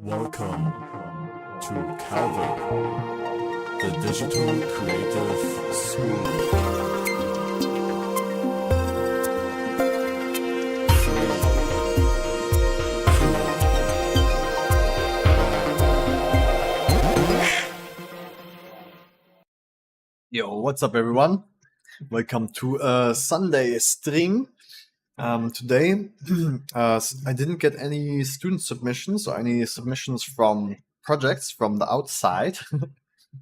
Welcome to Calvin, the Digital Creative School. Yo, what's up everyone? Welcome to a Sunday stream. Today, I didn't get any student submissions or any submissions from projects from the outside.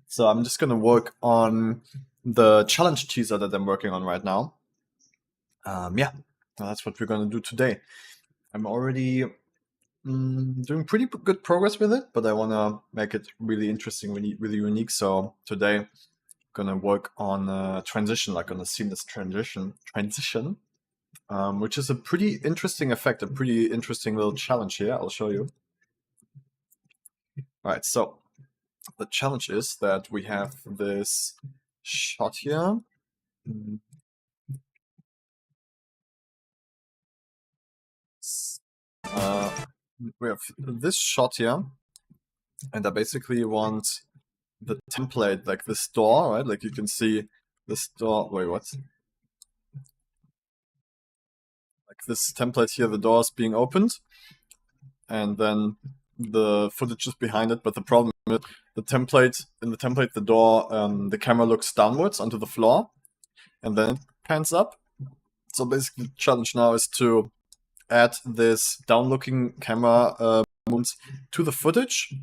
So I'm just going to work on the challenge teaser that I'm working on right now. Yeah, that's what we're going to do today. I'm already doing pretty good progress with it, but I want to make it really interesting, really unique. So today, I'm going to work on a transition, like on a seamless transition. Which is a pretty interesting effect, a pretty interesting little challenge here. I'll show you. All right, so the challenge is that we have this shot here. We have this shot here, and I basically want the template, like this door, right? Like you can see this door. Wait, what? Like this template here, the door is being opened, and then the footage is behind it. But the problem is the template, the door, the camera looks downwards onto the floor, and then it pans up. So basically, the challenge now is to add this down-looking camera movement to the footage.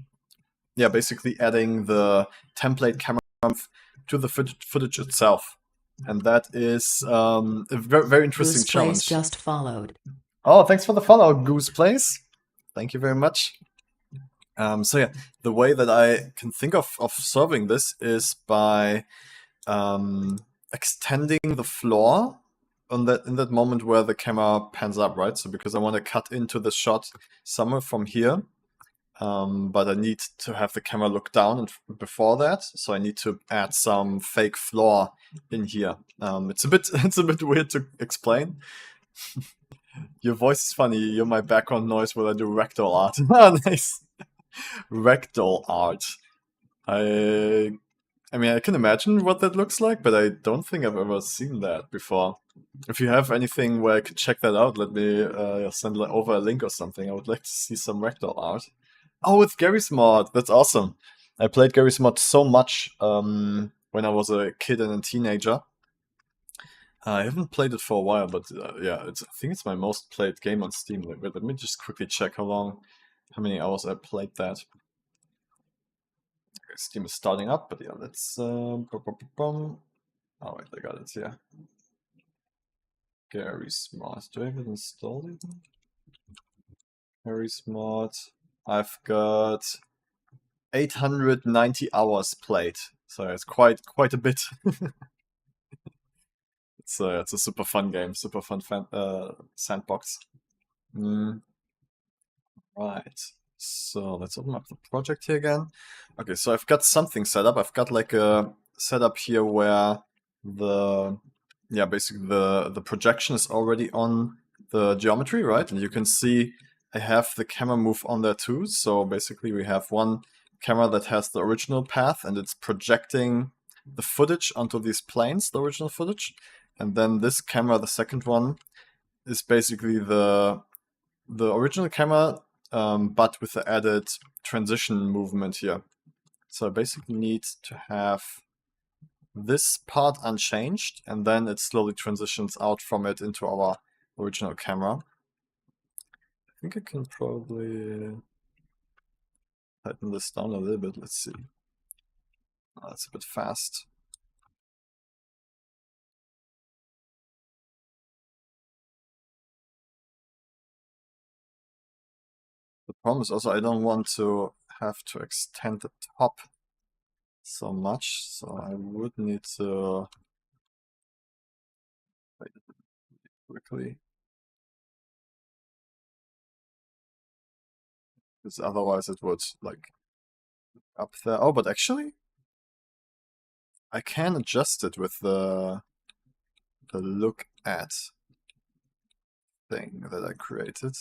Yeah, basically adding the template camera to the footage itself. And that is a very interesting challenge. Goose Place just followed. Oh, thanks for the follow, Goose Place. Thank you very much. So yeah, the way that I can think of solving this is by extending the floor in that moment where the camera pans up, right? So because I want to cut into the shot somewhere from here, but I need to have the camera look down before that, so I need to add some fake floor in here. It's a bit weird to explain. Your voice is funny. You're my background noise while I do rectal art. Oh, nice. Rectal art. I mean, I can imagine what that looks like, but I don't think I've ever seen that before. If you have anything where I could check that out, let me send over a link or something. I would like to see some rectal art. Oh, it's Gary's mod. That's awesome. I played Gary's mod so much when I was a kid and a teenager. I haven't played it for a while, but yeah, I think it's my most played game on Steam. Wait, let me just quickly check how many hours I played that. Okay, Steam is starting up, but yeah, let's... Oh wait, I got it here. Gary's mod. Do I have it installed even? Gary's mod. I've got 890 hours played, so it's quite a bit. It's a super fun game, super fun sandbox. Right, so let's open up the project here again. Okay, so I've got something set up. I've got like a setup here where basically the projection is already on the geometry, right? And you can see I have the camera move on there too. So basically we have one camera that has the original path and it's projecting the footage onto these planes, the original footage. And then this camera, the second one, is basically the original camera, but with the added transition movement here. So I basically need to have this part unchanged, and then it slowly transitions out from it into our original camera. I think I can probably tighten this down a little bit. Let's see. Oh, that's a bit fast. The problem is also I don't want to have to extend the top so much, so I would need to wait quickly, because otherwise it would like up there. Oh, but actually I can adjust it with the look at thing that I created.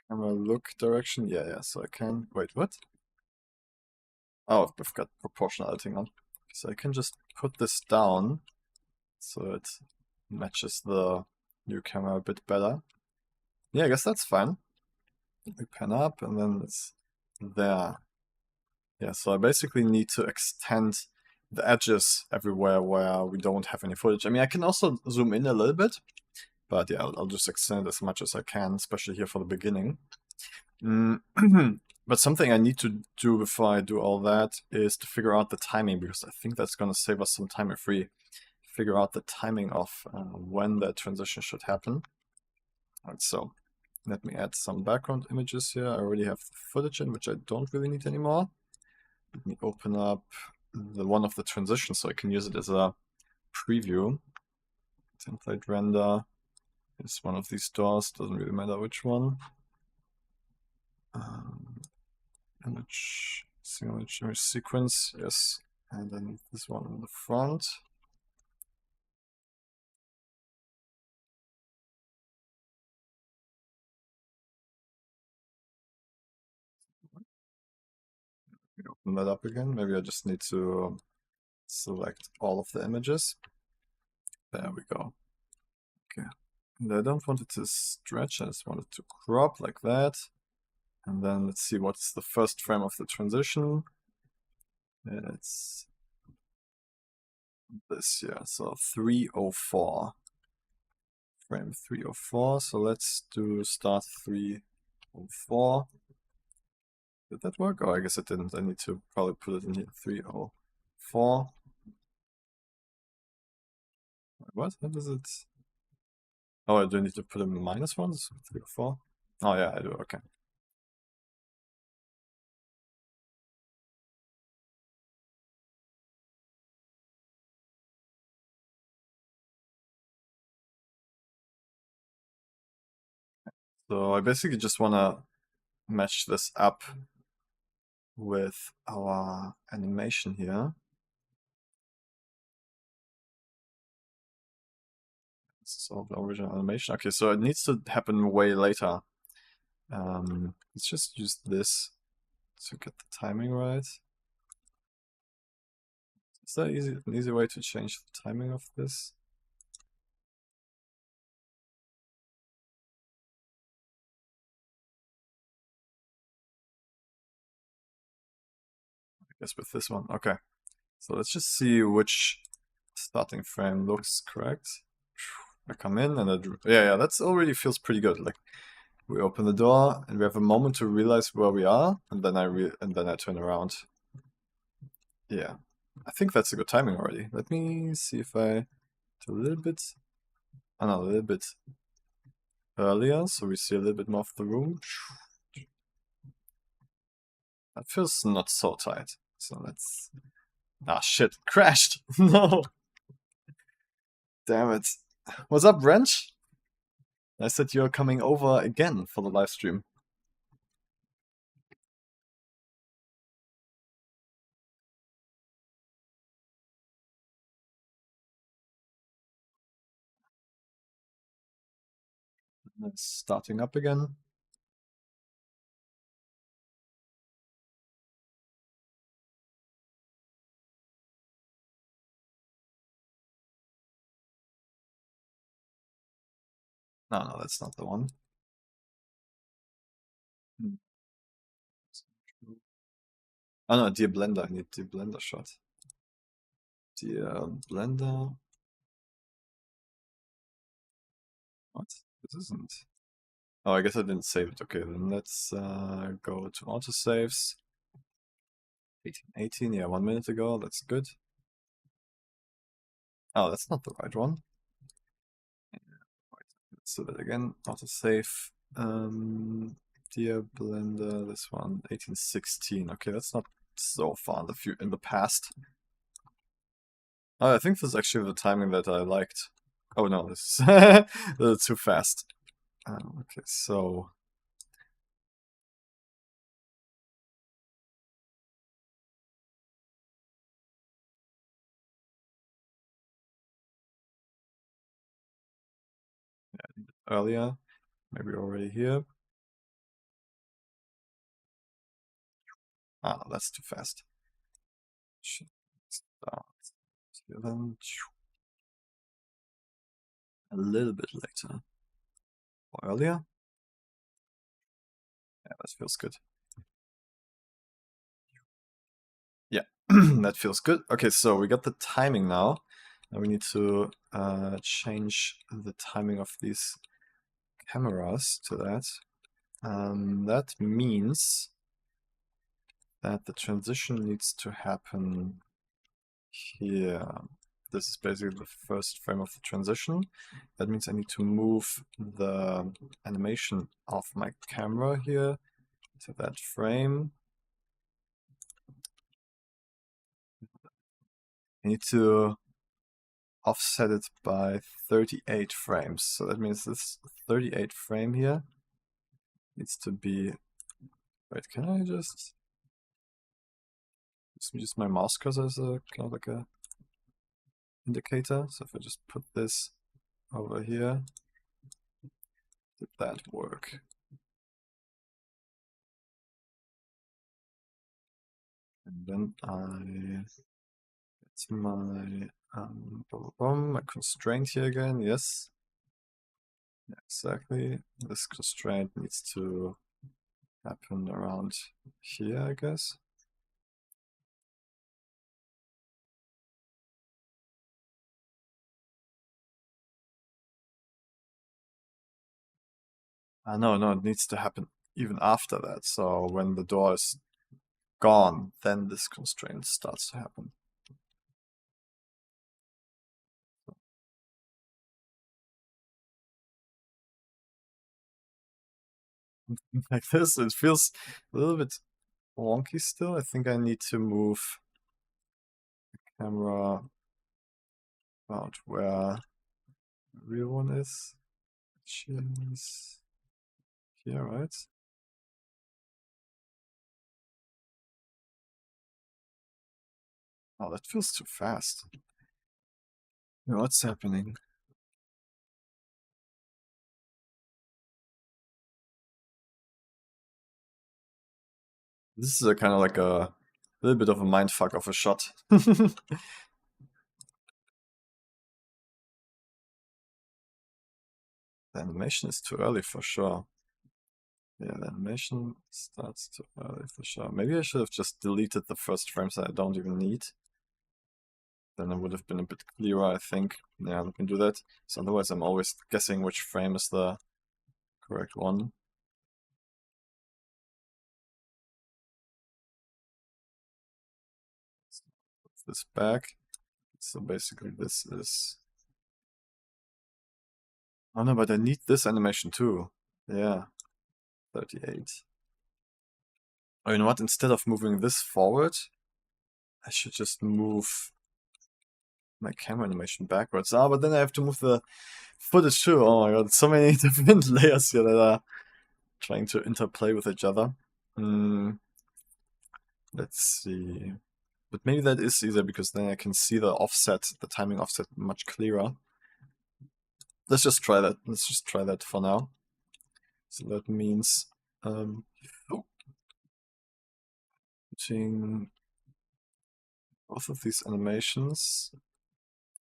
Camera look direction. Yeah, so I can. Wait, what? Oh, I've got proportionality on. So I can just put this down so it matches the new camera a bit better. Yeah, I guess that's fine. We pan up and then it's there. Yeah, so I basically need to extend the edges everywhere where we don't have any footage. I mean, I can also zoom in a little bit, but yeah, I'll just extend as much as I can, especially here for the beginning. But something I need to do before I do all that is to figure out the timing, because I think that's going to save us some time if we figure out the timing of when that transition should happen. Alright, so let me add some background images here. I already have the footage in, which I don't really need anymore. Let me open up the one of the transitions so I can use it as a preview. Template render is one of these doors, doesn't really matter which one. Image, single image sequence, yes. And then this one in the front. Open that up again. Maybe I just need to select all of the images. There we go. Okay. And I don't want it to stretch, I just want it to crop like that. And then let's see what's the first frame of the transition. It's this here, so 304. Frame 304, so let's do start 304. Did that work? Oh, I guess it didn't. I need to probably put it in here. 304. What? How does it? Oh, I do need to put in minus ones? 304? Oh, yeah, I do. Okay. So I basically just want to match this up with our animation here. So the original animation. Okay, so it needs to happen way later. Let's just use this to get the timing right. Is that an easy way to change the timing of this? I guess with this one. Okay. So let's just see which starting frame looks correct. I come in and yeah, that's already feels pretty good. Like we open the door and we have a moment to realize where we are, and then I turn around. Yeah, I think that's a good timing already. Let me see if I do a little bit, a little bit earlier, so we see a little bit more of the room. That feels not so tight. So let's. Ah, shit! Crashed. No. Damn it. What's up, Wrench? I said you're coming over again for the live stream. It's starting up again. No, that's not the one. Hmm. Oh no, dear Blender. I need the Blender shot. Dear Blender. What? This isn't. Oh, I guess I didn't save it. Okay, then let's go to autosaves. 1818, yeah, 1 minute ago. That's good. Oh, that's not the right one. Let's do that again. Autosave. Dear Blender, this one, 1816. Okay, that's not so far in the past. Oh, I think this is actually the timing that I liked. Oh no, this is too fast. Okay, so earlier, maybe already here. Ah, that's too fast. Should start here then. A little bit later. Or earlier? Yeah, that feels good. Yeah, that feels good. Okay, so we got the timing now. And we need to change the timing of these cameras to that. That means that the transition needs to happen here. This is basically the first frame of the transition. That means I need to move the animation of my camera here to that frame. I need to offset it by 38 frames. So that means this 38 frame here needs to be... Wait, can I just use my mouse cursor as a kind of like a indicator? So if I just put this over here, did that work? And then it's my my constraint here again. Yes, yeah, exactly. This constraint needs to happen around here, I guess. No, it needs to happen even after that. So when the door is gone, then this constraint starts to happen. Like this, it feels a little bit wonky still. I think I need to move the camera about where the real one is. Which is here, right? Oh, that feels too fast. What's happening? This is a kind of like a little bit of a mindfuck of a shot. The animation is too early for sure. Yeah, the animation starts too early for sure. Maybe I should have just deleted the first frames that I don't even need. Then it would have been a bit clearer, I think. Yeah, we can do that. So otherwise I'm always guessing which frame is the correct one. Let's put this back. So basically this is... Oh no, but I need this animation too. Yeah, 38. Oh, you know what? Instead of moving this forward, I should just move my camera animation backwards. Ah, but then I have to move the footage too. Oh my god, so many different layers here that are trying to interplay with each other. Let's see. But maybe that is easier because then I can see the offset, the timing offset much clearer. Let's just try that. Let's just try that for now. So that means putting both of these animations.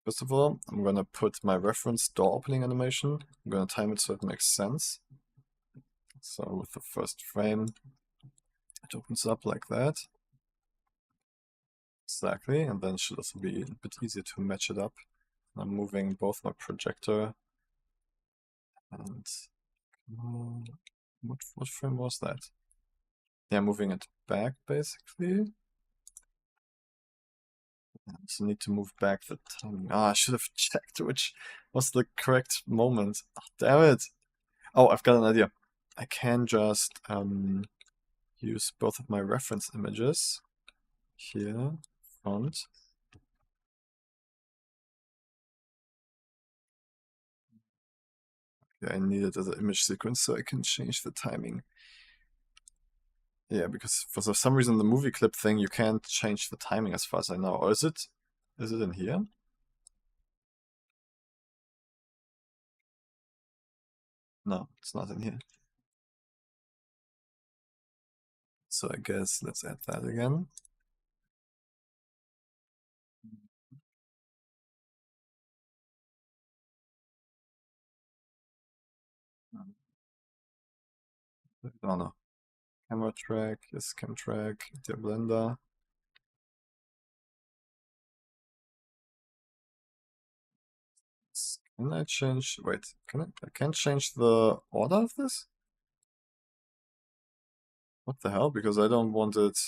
First of all, I'm gonna put my reference door opening animation. I'm gonna time it so it makes sense. So with the first frame, it opens up like that. Exactly, and then it should also be a bit easier to match it up. I'm moving both my projector and what frame was that? Yeah, moving it back basically. So need to move back the timing. Ah, I should have checked which was the correct moment. Oh, damn it! Oh, I've got an idea. I can just use both of my reference images here, front. Yeah, I need it as an image sequence so I can change the timing. Yeah, because for some reason the movie clip thing you can't change the timing as far as I know. Or is it? Is it in here? No, it's not in here. So I guess let's add that again. I don't know. Camera track, yes, cam track, the blender. Can I change? Wait, I can't change the order of this? What the hell? Because I don't want it.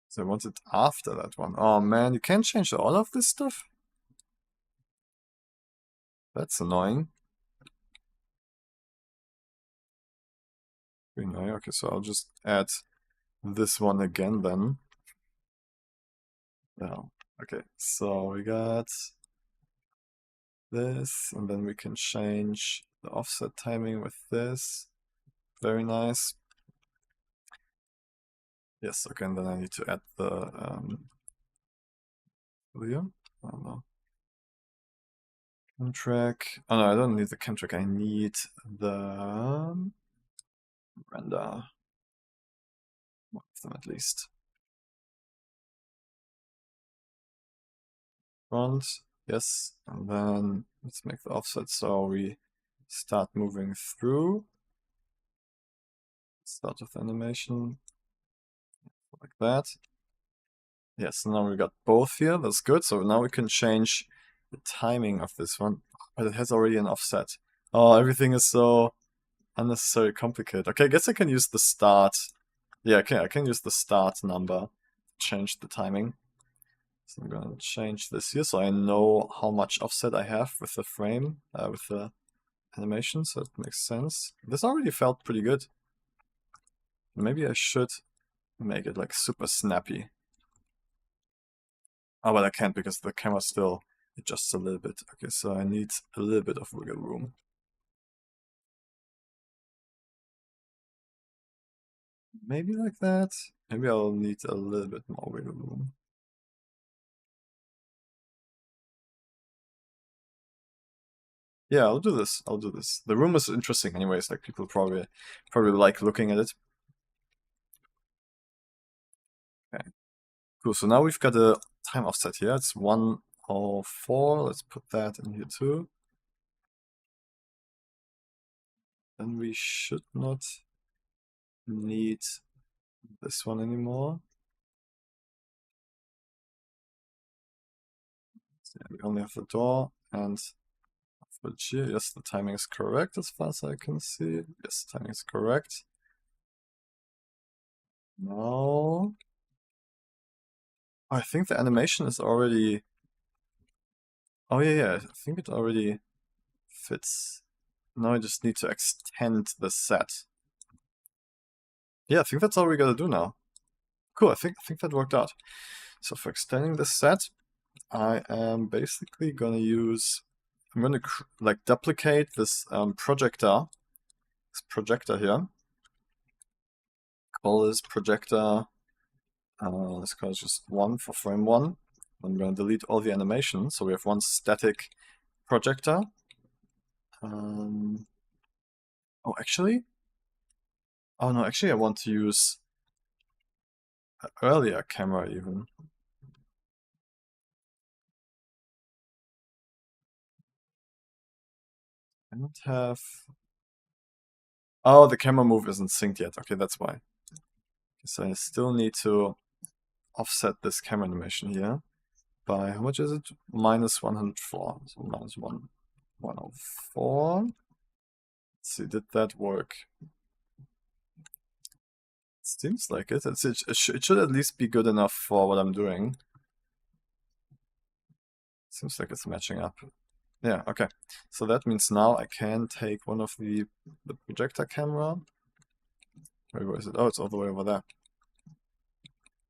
So I want it after that one. Oh man, you can't change the order of this stuff? That's annoying. Annoying. Okay, so I'll just add this one again then. Yeah. Okay, so we got this, and then we can change the offset timing with this. Very nice. Yes, okay, and then I need to add the here. Oh no. Cam track. Oh no, I don't need the cam track. I need the render. One of them at least. Front, yes, and then let's make the offset so we start moving through. Start with animation, like that. Yes, now we got both here, that's good. So now we can change the timing of this one, but it has already an offset. Oh, everything is so unnecessarily complicated. Okay, I guess I can use the start. Yeah, okay, I can use the start number to change the timing. So I'm gonna change this here so I know how much offset I have with the frame, with the animation, so it makes sense. This already felt pretty good. Maybe I should make it like super snappy. Oh, but I can't because the camera still adjusts a little bit. Okay, so I need a little bit of wiggle room. Maybe like that. Maybe I'll need a little bit more wiggle room. Yeah, I'll do this. I'll do this. The room is interesting anyways, like people probably like looking at it. Okay. Cool, so now we've got a time offset here. It's 104. Let's put that in here too. Then we should not need this one anymore. So yeah, we only have the door and for here. Yes, the timing is correct as far as I can see. Yes, the timing is correct. Now, I think the animation is already. Oh yeah, I think it already fits. Now I just need to extend the set. Yeah, I think that's all we gotta do now. Cool, I think that worked out. So for extending the set, I am basically gonna use. I'm gonna like duplicate this projector. This projector here. Call this projector. Let's call it just 1 for frame 1. I'm going to delete all the animations, so we have one static projector. Oh, actually? Oh no, actually I want to use an earlier camera even. I don't have... Oh, the camera move isn't synced yet. Okay, that's why. So I still need to offset this camera animation here by, how much is it? Minus 104. So minus 104. Let's see, did that work? Seems like it. It should at least be good enough for what I'm doing. Seems like it's matching up. Yeah, okay. So that means now I can take one of the projector camera. Where is it? Oh, it's all the way over there.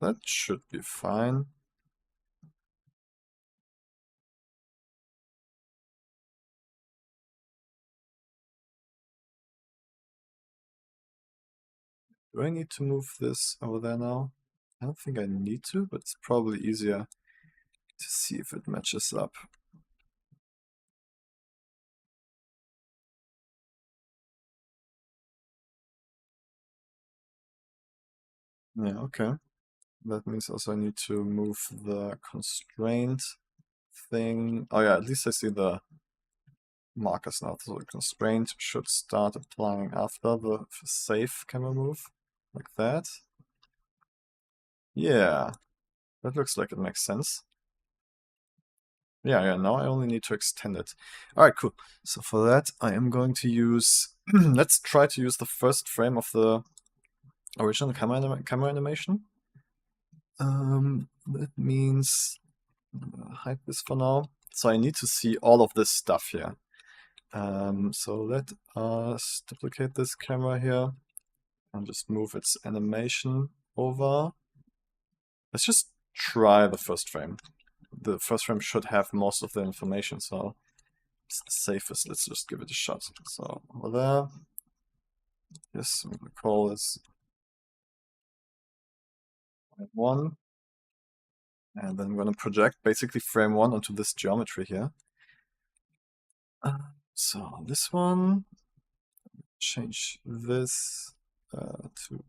That should be fine. Do I need to move this over there now? I don't think I need to, but it's probably easier to see if it matches up. Yeah, okay. That means also I need to move the constraint thing. Oh yeah, at least I see the markers now. So the constraint should start applying after the safe camera move, like that. Yeah, that looks like it makes sense. Yeah, now I only need to extend it. All right, cool. So for that, I am going to use, let's try to use the first frame of the original camera animation. That means hide this for now. So I need to see all of this stuff here. So let us duplicate this camera here and just move its animation over. Let's just try the first frame. The first frame should have most of the information, so it's the safest. Let's just give it a shot. So over there. Yes, I'm gonna call this frame 1. And then I'm gonna project basically frame 1 onto this geometry here. So this one, change this to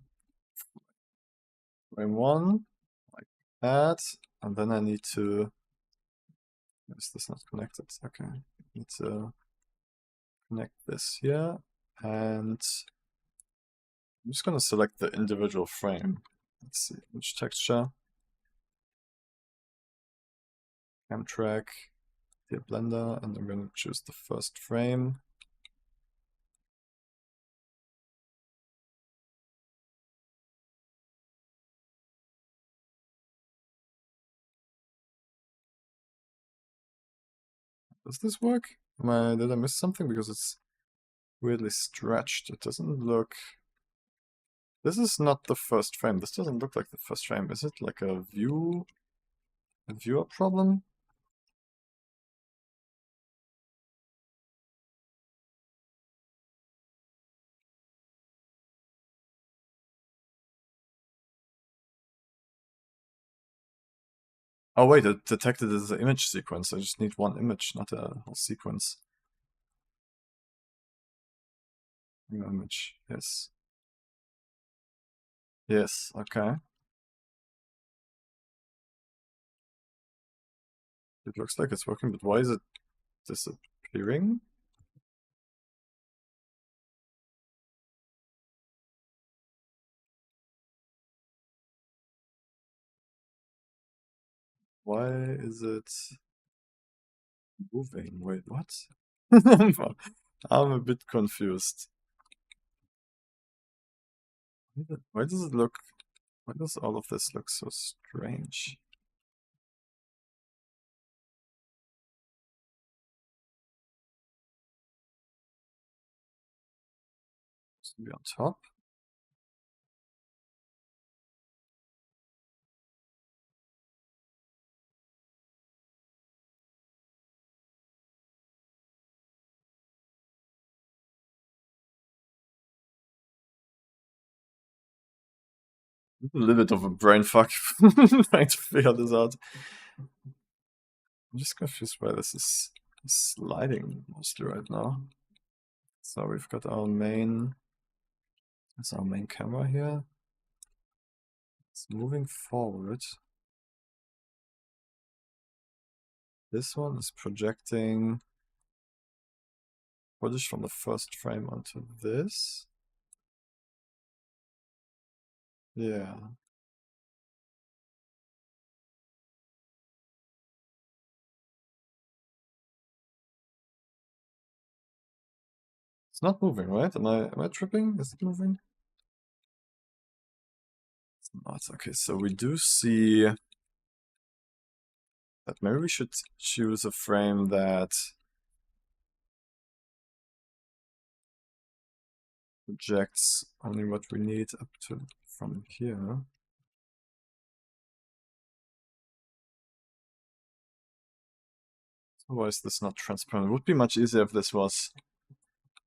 frame 1, like that. And then I need to, is this not connected? Okay, need to connect this here. And I'm just gonna select the individual frame. Let's see, image texture, cam track, the blender, and I'm gonna choose the first frame. Does this work? Did I miss something? Because it's weirdly stretched. It doesn't look... This is not the first frame. This doesn't look like the first frame. Is it like a viewer problem? Oh wait, it detected it as an image sequence. I just need one image, not a whole sequence. New image, yes. Yes, okay. It looks like it's working, but why is it disappearing? Why is it moving? Wait, what? I'm a bit confused. Why does it look... Why does all of this look so strange? Should it be on top? A little bit of a brain fuck trying to figure this out. I'm just confused why this is sliding mostly right now. So we've got our main... That's our main camera here. It's moving forward. This one is projecting footage from the first frame onto this. Yeah. It's not moving, right? Am I tripping? Is it moving? It's not. Okay, so we do see that maybe we should choose a frame that projects only what we need up to from here. Why is this not transparent? It would be much easier if this was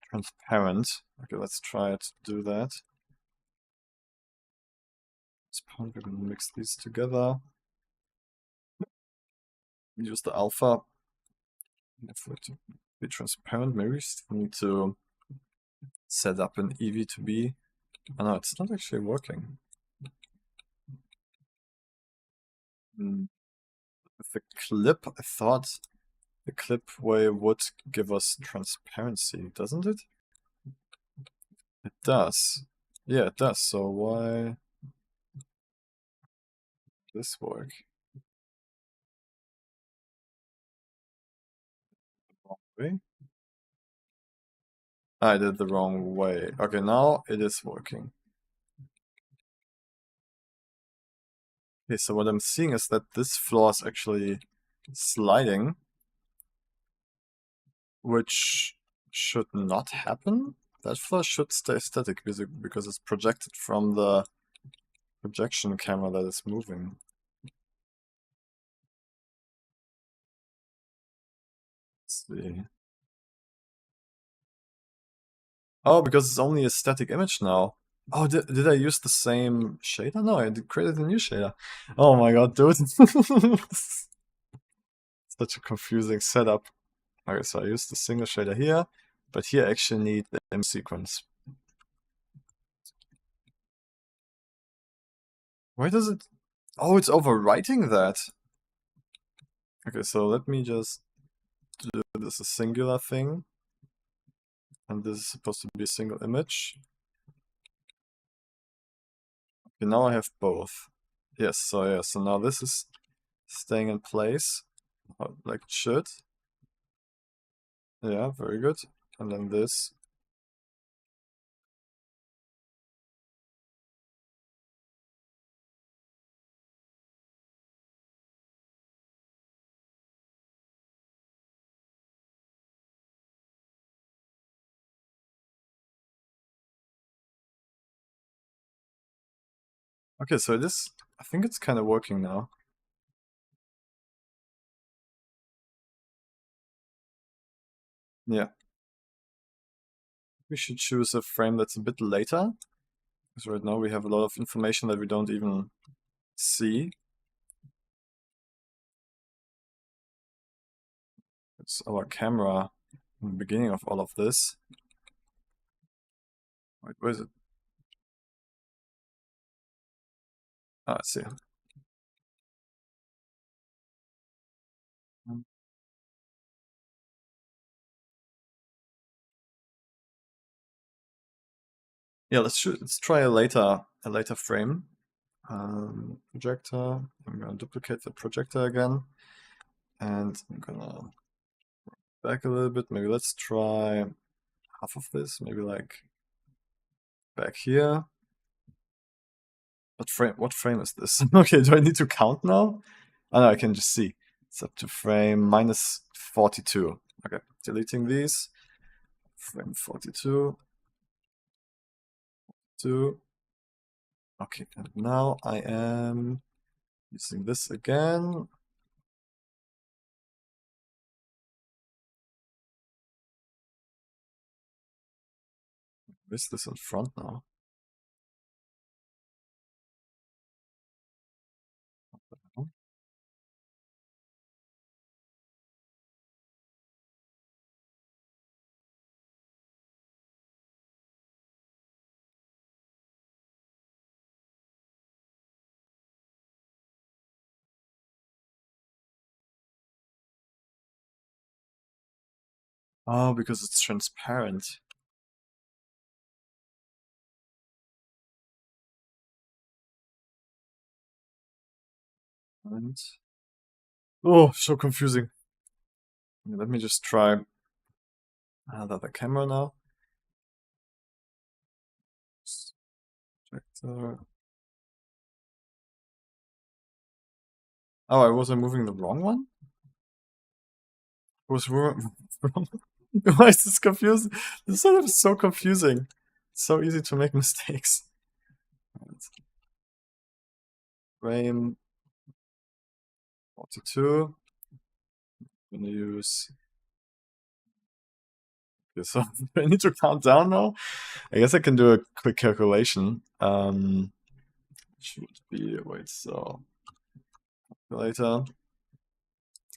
transparent. Okay, let's try to do that. We're going to mix these together. Use the alpha. For it to be transparent, maybe we still need to set up an EV to be. Oh no, it's not actually working. Hmm. With the clip, I thought the clip way would give us transparency, doesn't it? It does. Yeah, it does. So why this work? Wrong way? I did the wrong way. Okay, now it is working. Okay, so what I'm seeing is that this floor is actually sliding, which should not happen. That floor should stay static because it's projected from the projection camera that is moving. Let's see. Oh, because it's only a static image now. Oh, did I use the same shader? No, I created a new shader. Oh my god, dude. Such a confusing setup. Okay, so I used the single shader here, but here I actually need the image sequence. Why does it... Oh, it's overwriting that. Okay, so let me just do this a singular thing. And this is supposed to be a single image. Okay, now I have both. Yes, so yeah, so now this is staying in place, like it should. Yeah, very good. And then this. Okay, so this, I think it's kind of working now. Yeah. We should choose a frame that's a bit later, because right now we have a lot of information that we don't even see. It's our camera in the beginning of all of this. Wait, where is it? Ah, I see. Yeah, let's try a later frame. Projector. I'm gonna duplicate the projector again, and I'm gonna back a little bit. Maybe let's try half of this. Maybe like back here. What frame is this? Okay, do I need to count now? Oh no, I can just see. It's up to frame minus 42. Okay, deleting these. Frame 42. 2. Okay, and now I am using this again. Is this in front now? Oh, because it's transparent. And oh, so confusing. Let me just try another camera now. Projector. Oh, I was moving the wrong one? I was wrong. Why is this confusing? This setup is so confusing. It's so easy to make mistakes. Frame 42. I'm gonna use. Okay, so I need to count down now. I guess I can do a quick calculation. Should be wait, so calculator.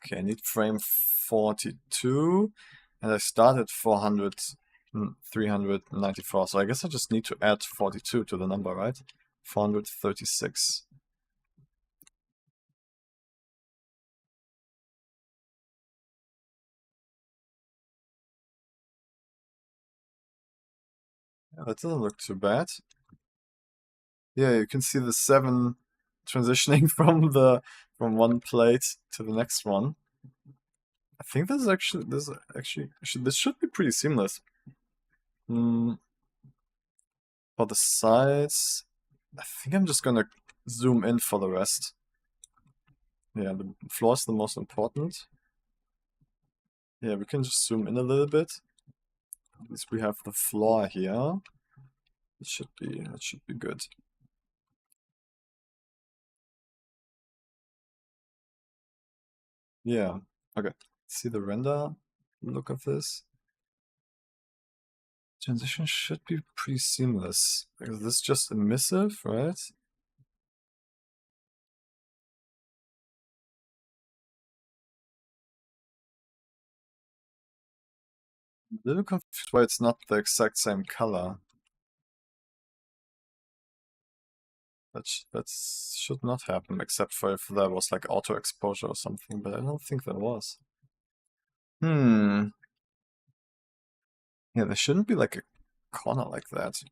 Okay, I need frame 42, and I started 400, 394. So I guess I just need to add 42 to the number, right? 436. Yeah, that doesn't look too bad. Yeah, you can see the 7 transitioning from one plate to the next one. I think this should be pretty seamless. For the sides, I think I'm just gonna zoom in for the rest. Yeah, the floor is the most important. Yeah, we can just zoom in a little bit. At least we have the floor here. It should be good. Yeah. Okay. See the render look of this? Transition should be pretty seamless. Because this is just emissive, right? A little confused why it's not the exact same color. That should not happen, except for if there was like auto exposure or something, but I don't think there was. Hmm. Yeah, there shouldn't be like a corner like that.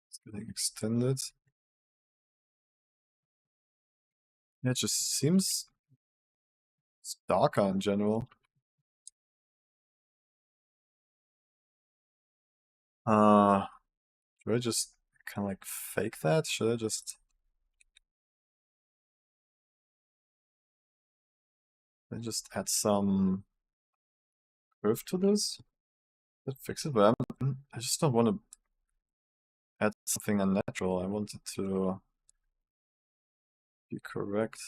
It's getting extended. Yeah, it just seems it's darker in general. Uh, should I just kind of like fake that? Should I just add some curve to this? That fix it, but I just don't want to add something unnatural. I want it to be correct.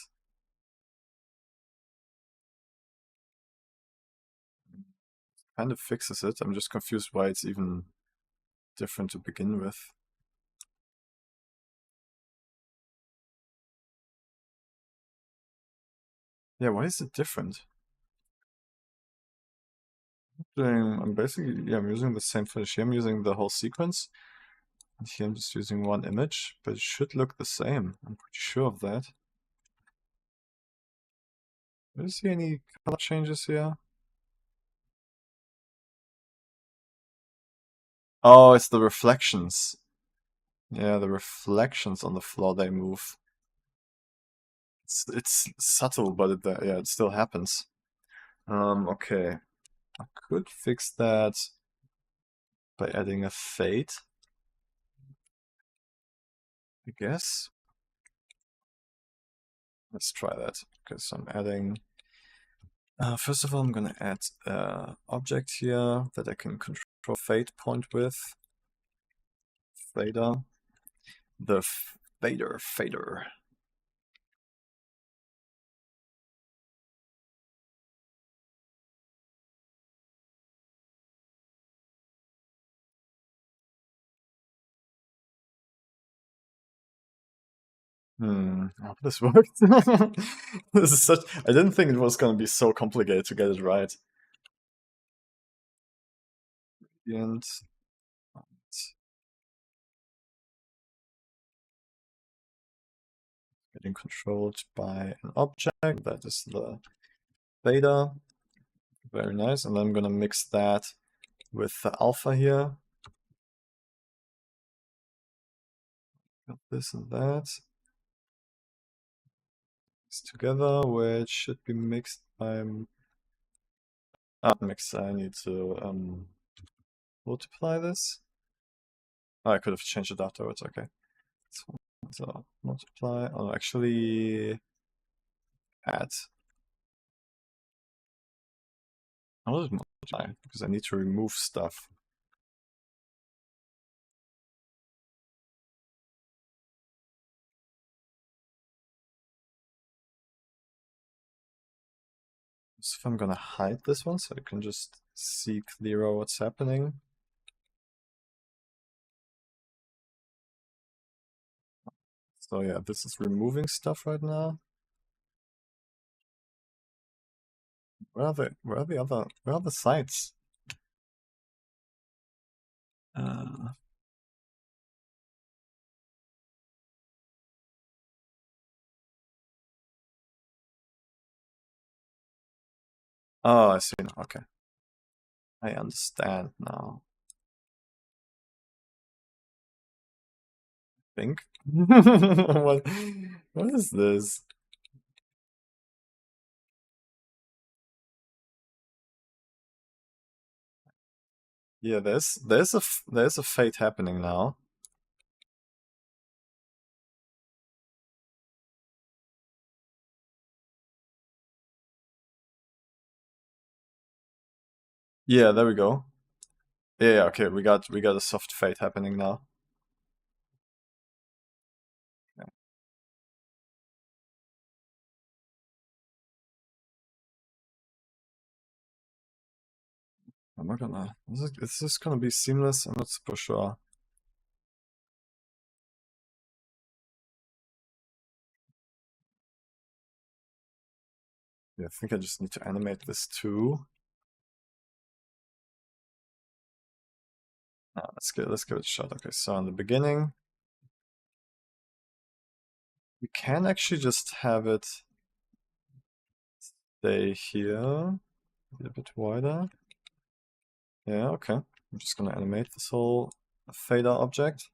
Kind of fixes it. I'm just confused why it's even different to begin with. Yeah, why is it different? I'm basically, yeah, I'm using the same footage here. I'm using the whole sequence. And here I'm just using one image, but it should look the same. I'm pretty sure of that. Do you see any color changes here? Oh, it's the reflections. Yeah, the reflections on the floor, they move. It's subtle, but yeah, it still happens. Okay. I could fix that by adding a fade, I guess. Let's try that. Okay, so I'm adding. First of all, I'm gonna add an object here that I can control fade point with. Fader. The fader. I hope this worked. This is such. I didn't think it was gonna be so complicated to get it right. And getting controlled by an object. That is the theta. Very nice. And then I'm gonna mix that with the alpha here. Got this and that. Mixed together, which should be mixed by. Mix. I need to multiply this. Oh, I could have changed it afterwards. Okay. So multiply. Oh, actually add. I will multiply because I need to remove stuff. So if I'm gonna hide this one so I can just see clearer what's happening. So yeah, this is removing stuff right now. Where are the sides? Uh, Oh, I see now. Okay. I understand now. Think. What is this? Yeah, there's a fate happening now. Yeah, there we go. Yeah, okay, we got a soft fate happening now. Yeah, I'm not gonna. Is this gonna be seamless? I'm not super sure. Yeah, I think I just need to animate this too. Let's give it a shot. Okay, so in the beginning, we can actually just have it stay here, be a bit wider. Yeah, okay. I'm just gonna animate this whole fader object.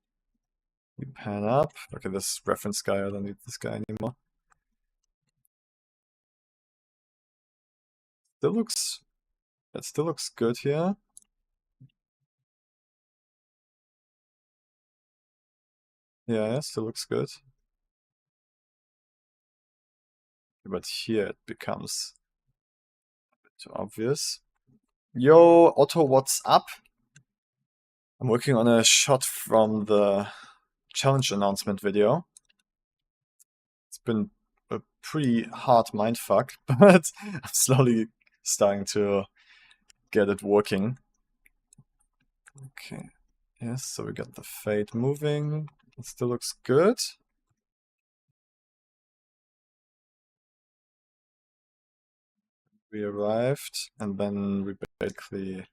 We pan up. Okay, this reference guy, I don't need this guy anymore. It still looks good here. Yeah, still looks good. But here it becomes too obvious. Yo, Otto, what's up? I'm working on a shot from the challenge announcement video. It's been a pretty hard mindfuck, but I'm slowly starting to get it working. Okay. Yes, so we got the fade moving. It still looks good. We arrived, and then we basically,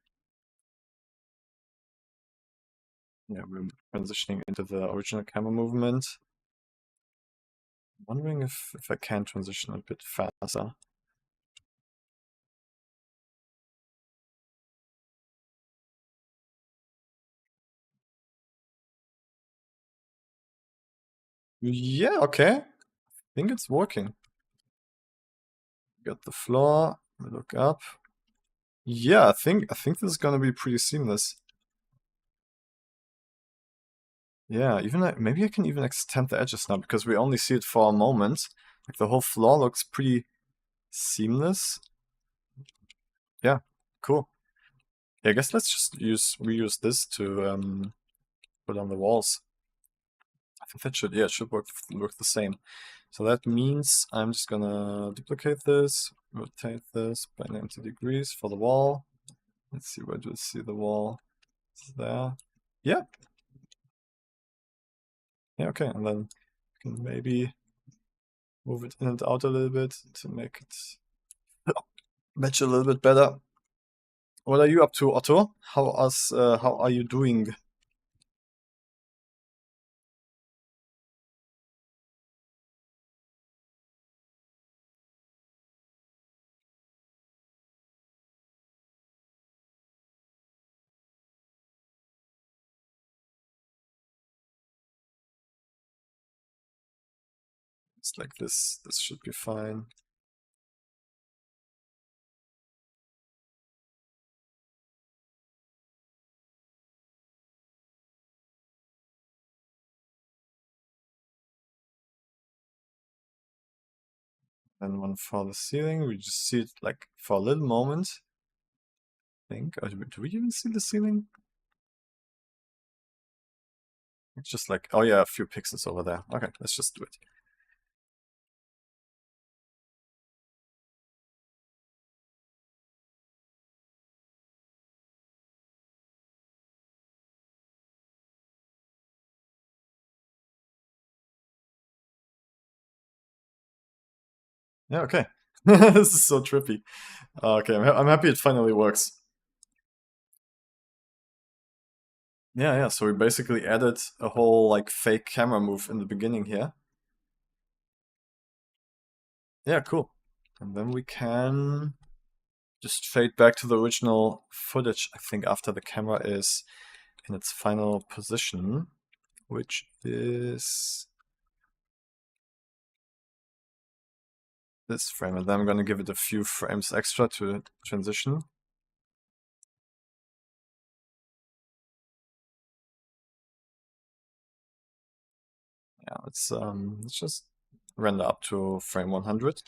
yeah, we're transitioning into the original camera movement. I'm wondering if I can transition a bit faster. Yeah, okay. I think it's working. Got the floor. We look up. Yeah, I think this is gonna be pretty seamless. Yeah, maybe I can even extend the edges now because we only see it for a moment. Like the whole floor looks pretty seamless. Yeah, cool. Yeah, I guess let's just reuse this to put on the walls. I think that should, yeah, it should work the same. So that means I'm just gonna duplicate this, rotate this by 90 degrees for the wall. Let's see, where do we see the wall? It's there. Yeah. Yeah, okay, and then we can maybe move it in and out a little bit to make it match a little bit better. What are you up to, Otto? How are you doing? It's like this should be fine. And one for the ceiling, we just see it like for a little moment. I think. Or do we even see the ceiling? It's just like, oh yeah, a few pixels over there. Okay, let's just do it. Yeah, okay. This is so trippy. Okay, I'm happy it finally works. Yeah, yeah, so we basically added a whole like fake camera move in the beginning here. Yeah, cool. And then we can just fade back to the original footage, I think, after the camera is in its final position, which is this frame. And then I'm going to give it a few frames extra to transition. Yeah, let's just render up to frame 100.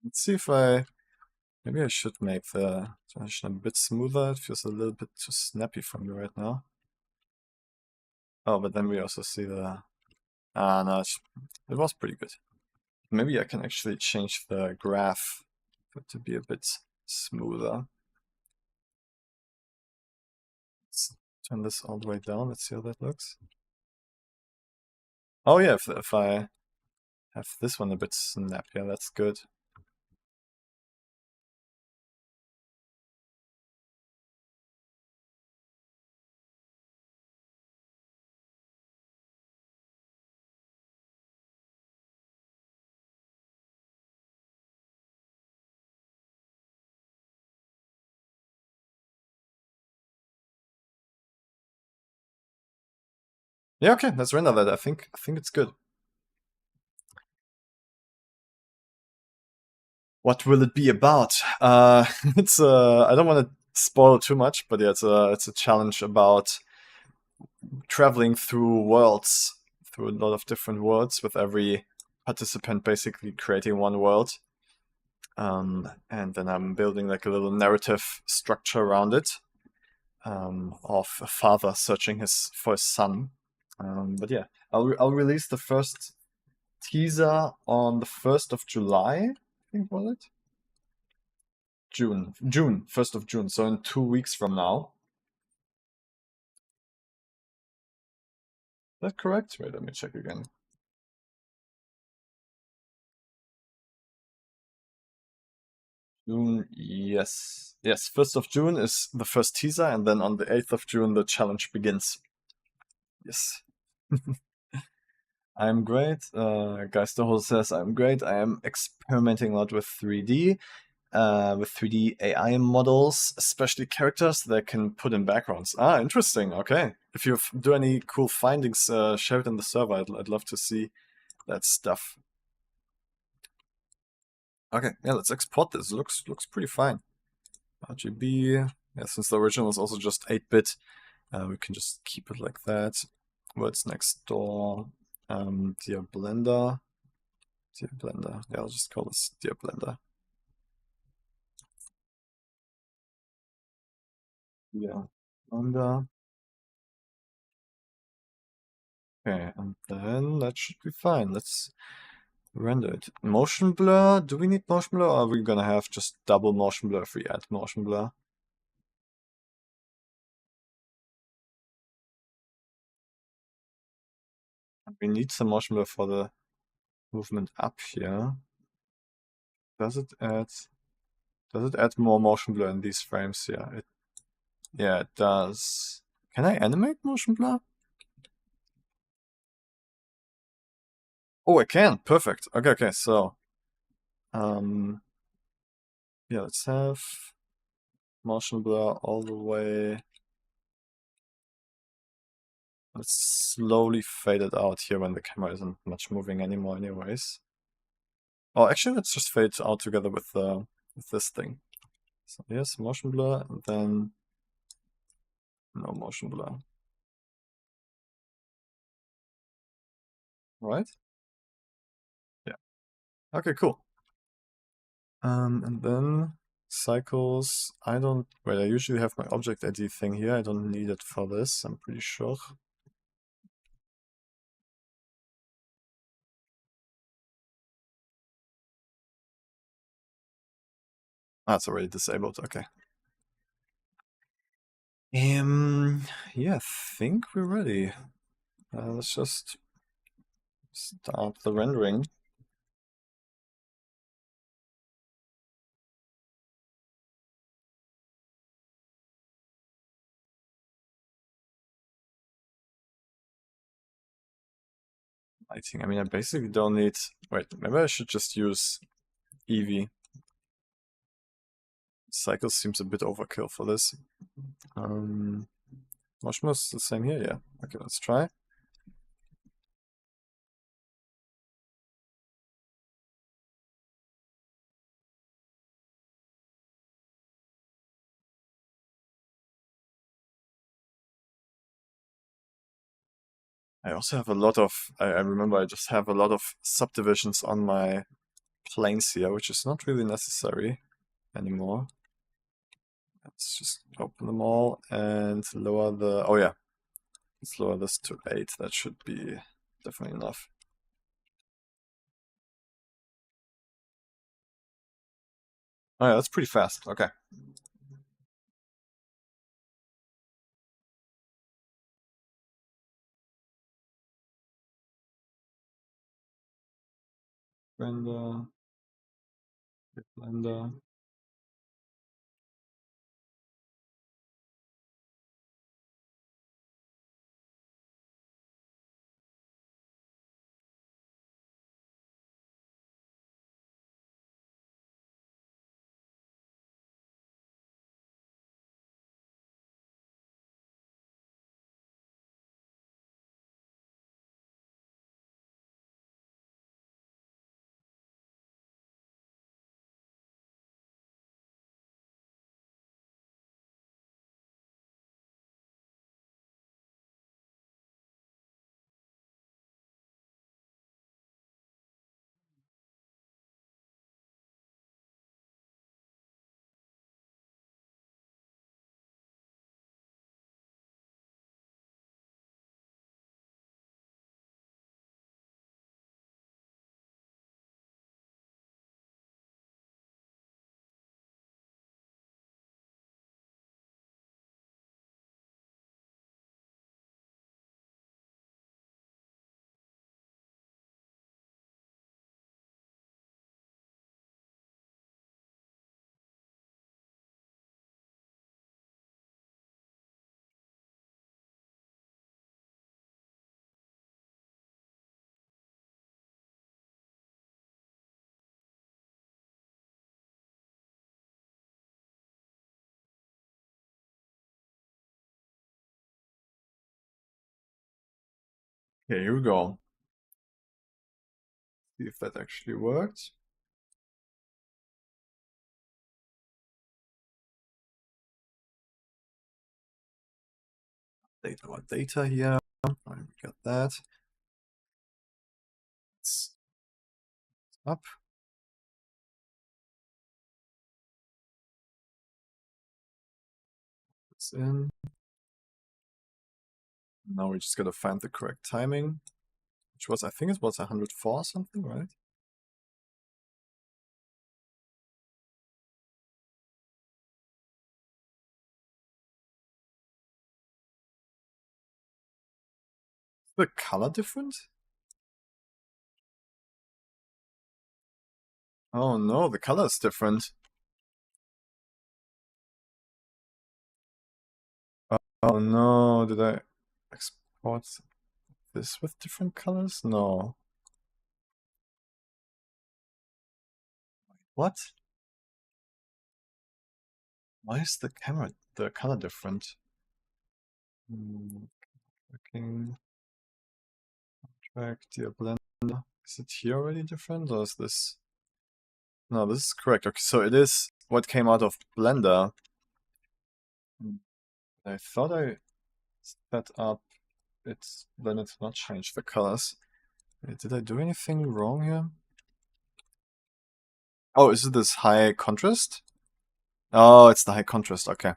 Let's see if maybe I should make the transition a bit smoother. It feels a little bit too snappy for me right now. Oh, but then we also see the... Ah, no, it was pretty good. Maybe I can actually change the graph for it to be a bit smoother. Let's turn this all the way down. Let's see how that looks. Oh yeah, if I have this one a bit snappier, that's good. Yeah, okay, let's render that. I think it's good. What will it be about? It's I don't want to spoil too much, but yeah, it's a challenge about traveling through worlds, through a lot of different worlds, with every participant basically creating one world. And then I'm building like a little narrative structure around it, of a father searching for his son. But yeah, I'll release the first teaser on the 1st of July, I think, was it? June, 1st of June, so in 2 weeks from now. Is that correct? Wait, let me check again. June, yes. Yes, 1st of June is the first teaser, and then on the 8th of June the challenge begins. Yes. I'm great. Geisterhole says I'm great. I am experimenting a lot with 3D. With 3D AI models, especially characters that can put in backgrounds. Ah, interesting. Okay. If you do any cool findings, share it in the server. I'd love to see that stuff. Okay, yeah, let's export this. Looks pretty fine. RGB. Yeah, since the original is also just 8-bit, we can just keep it like that. Words next door. Dear Blender. Dear Blender. Yeah, I'll just call this Dear Blender. Yeah, Blender. Okay, and then that should be fine. Let's render it. Motion blur. Do we need motion blur, or are we gonna have just double motion blur if we add motion blur? We need some motion blur for the movement up here. Does it add more motion blur in these frames? Yeah, it does. Can I animate motion blur? Oh, I can. Perfect. Okay, so yeah, let's have motion blur all the way. Let's slowly fade it out here when the camera isn't much moving anymore anyways. Oh, actually, let's just fade it out together with this thing. So here's motion blur, and then no motion blur. Right? Yeah. Okay, cool. And then cycles. I usually have my object ID thing here. I don't need it for this, I'm pretty sure. Ah, it's already disabled. Okay. Yeah, I think we're ready. Let's just start the rendering. lighting. I mean, I basically don't need. Wait, maybe I should just use Eevee. Cycle seems a bit overkill for this. Moshmo's the same here, yeah. Okay, let's try. I also have a lot of. I remember I just have a lot of subdivisions on my planes here, which is not really necessary anymore. Let's just open them all and lower the. Oh yeah, let's lower this to 8. That should be definitely enough. Oh yeah, that's pretty fast. Okay. Blender, Blender. Okay, here we go. See if that actually worked. Data, what data here? Alright, we got that. It's up. It's in. Now we just gotta find the correct timing, which was, I think it was 104 or something, right? Is the color different? Oh no, the color is different. Oh no, did I export this with different colors? No. What? Why is the color different? Working, track, dear Blender. Is it here already different, or is this? No, this is correct. Okay, so it is what came out of Blender. I thought I set up it's then it's not changed the colors. Did I do anything wrong here? Oh, is it this high contrast? Oh, it's the high contrast. Okay.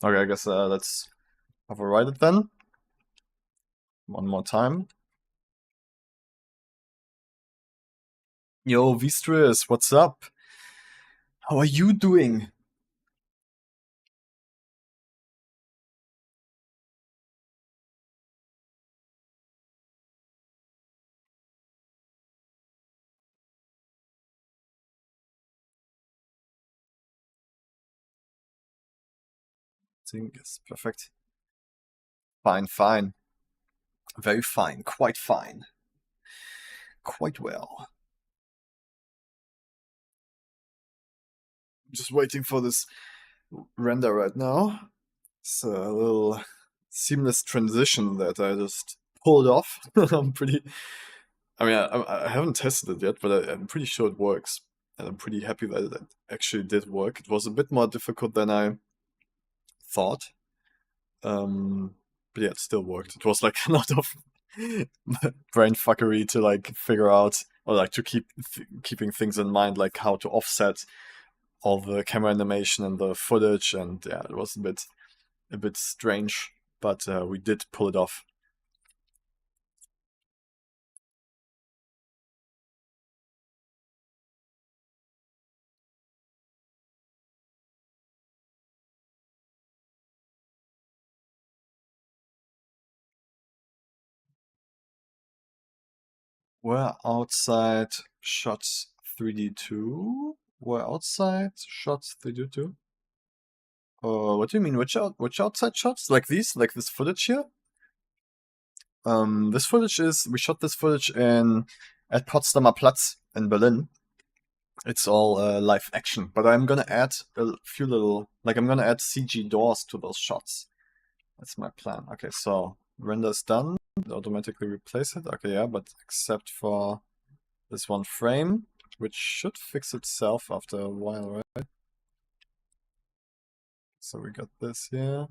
Okay, I guess let's override it then. One more time. Yo, Vistris, what's up? How are you doing? Yes, perfect. Fine, fine. Very fine, quite fine. quite well. Just waiting for this render right now. It's a little seamless transition that I just pulled off. I'm pretty. I mean, I haven't tested it yet, but I'm pretty sure it works. And I'm pretty happy that it actually did work. It was a bit more difficult than I thought. But yeah, it still worked. It was like a lot of brain fuckery to like figure out, or like to keeping things in mind, like how to offset all the camera animation and the footage, and yeah, it was a bit strange, but we did pull it off. We're outside shots 3D2. We're outside shots 3D2. What do you mean? Which outside shots? Like these? Like this footage here? This footage is, we shot this footage at Potsdamer Platz in Berlin. It's all live action, but I'm gonna add a few little, like I'm gonna add CG doors to those shots. That's my plan. Okay, so render's done. Automatically replace it. Okay, yeah, but except for this one frame, which should fix itself after a while, right? So we got this here.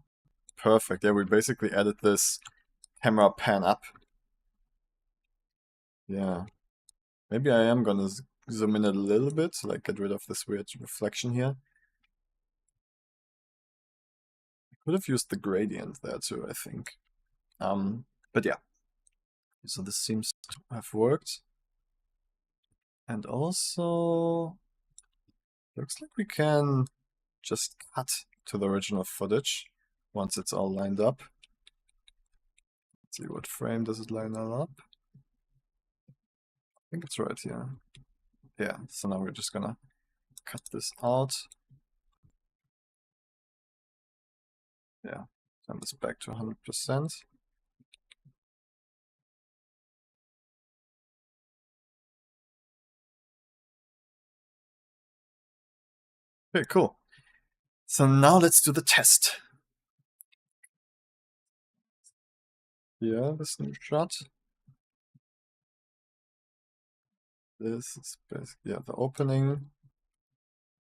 Perfect. Yeah, we basically added this camera pan up. Yeah. Maybe I am gonna zoom in a little bit, like get rid of this weird reflection here. I could have used the gradient there too, I think. But yeah. So this seems to have worked. And also, looks like we can just cut to the original footage once it's all lined up. Let's see, what frame does it line all up? I think it's right here. Yeah, so now we're just gonna cut this out. Yeah, turn this back to 100%. Okay, cool. So now let's do the test. Yeah, this new shot. This is basically, yeah, the opening.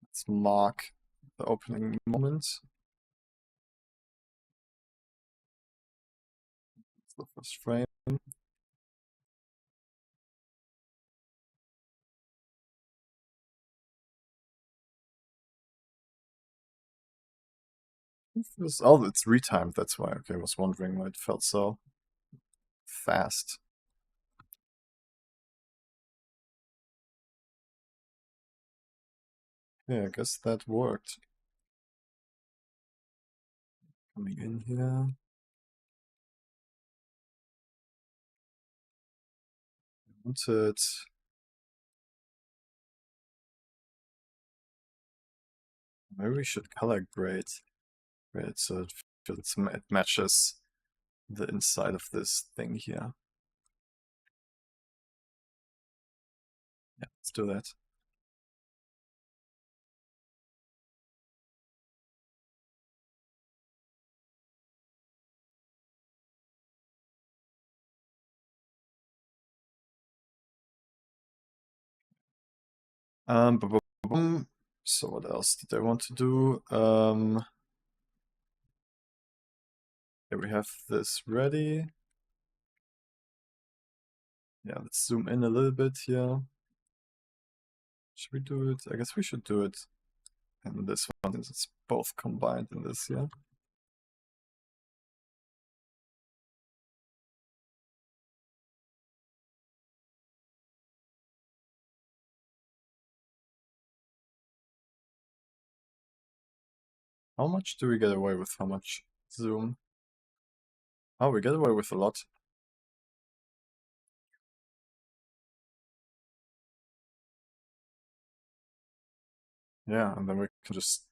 Let's mark the opening moment. It's the first frame. Oh, it's retimed, that's why. Okay, I was wondering why it felt so fast. Yeah, I guess that worked. Coming in here. Wanted. Maybe we should color grade. Right, so it matches the inside of this thing here. Yeah, let's do that. So what else did I want to do? Yeah, we have this ready. Yeah, let's zoom in a little bit here. Should we do it? I guess we should do it in this one, since it's both combined in this here. How much do we get away with? How much zoom? Oh, we get away with a lot. Yeah, and then we can just,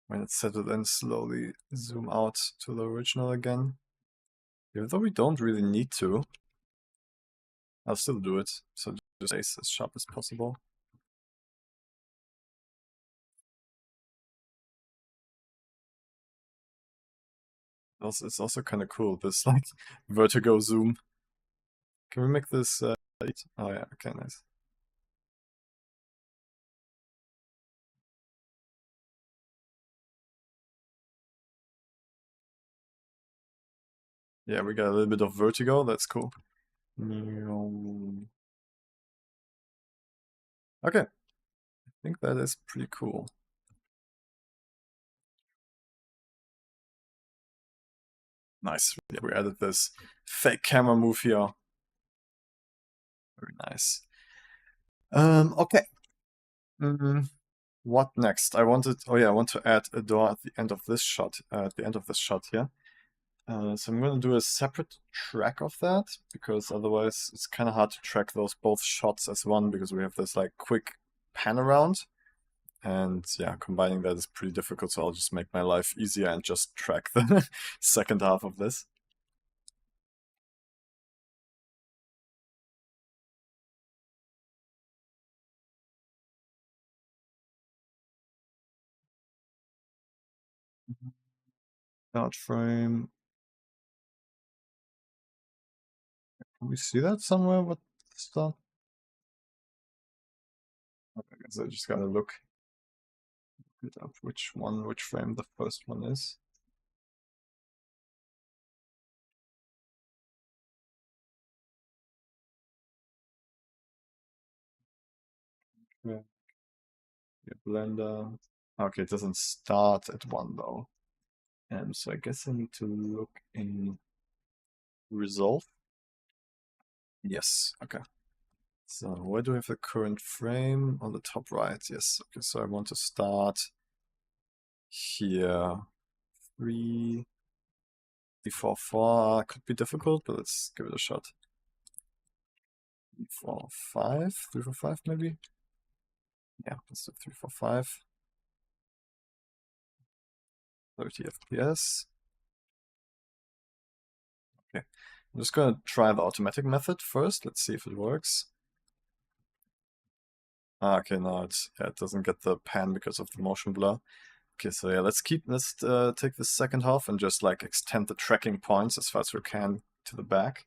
when it's settled in, slowly zoom out to the original again. Even though we don't really need to. I'll still do it. So just stay as sharp as possible. Also, it's also kind of cool, this like vertigo zoom. Can we make this 8? Oh yeah, okay, nice. Yeah, we got a little bit of vertigo, that's cool. Okay, I think that is pretty cool. Nice. Yeah, we added this fake camera move here. Very nice. Okay. What next? I wanted. Oh yeah, I want to add a door at the end of this shot. At the end of this shot here. So I'm gonna do a separate track of that because otherwise it's kind of hard to track those both shots as one because we have this like quick pan around. And yeah, combining that is pretty difficult, so I'll just make my life easier and just track the second half of this. Start frame. Can we see that somewhere? What start? Okay, I guess I just gotta look it up which frame the first one is. Yeah, Blender. Okay, it doesn't start at one though. So I guess I need to look in Resolve. Yes, okay. So where do I have the current frame? On the top right, yes. Okay, so I want to start here. 3, 3, 4, 4. Could be difficult, but let's give it a shot. 3, 4, 5. 3, 4, 5 maybe? Yeah, let's do 3, 4, 5. 30 FPS. Okay. I'm just gonna try the automatic method first. Let's see if it works. Ah, okay, no, it doesn't get the pan because of the motion blur. Okay, so yeah, let's take the second half and just like extend the tracking points as far as we can to the back.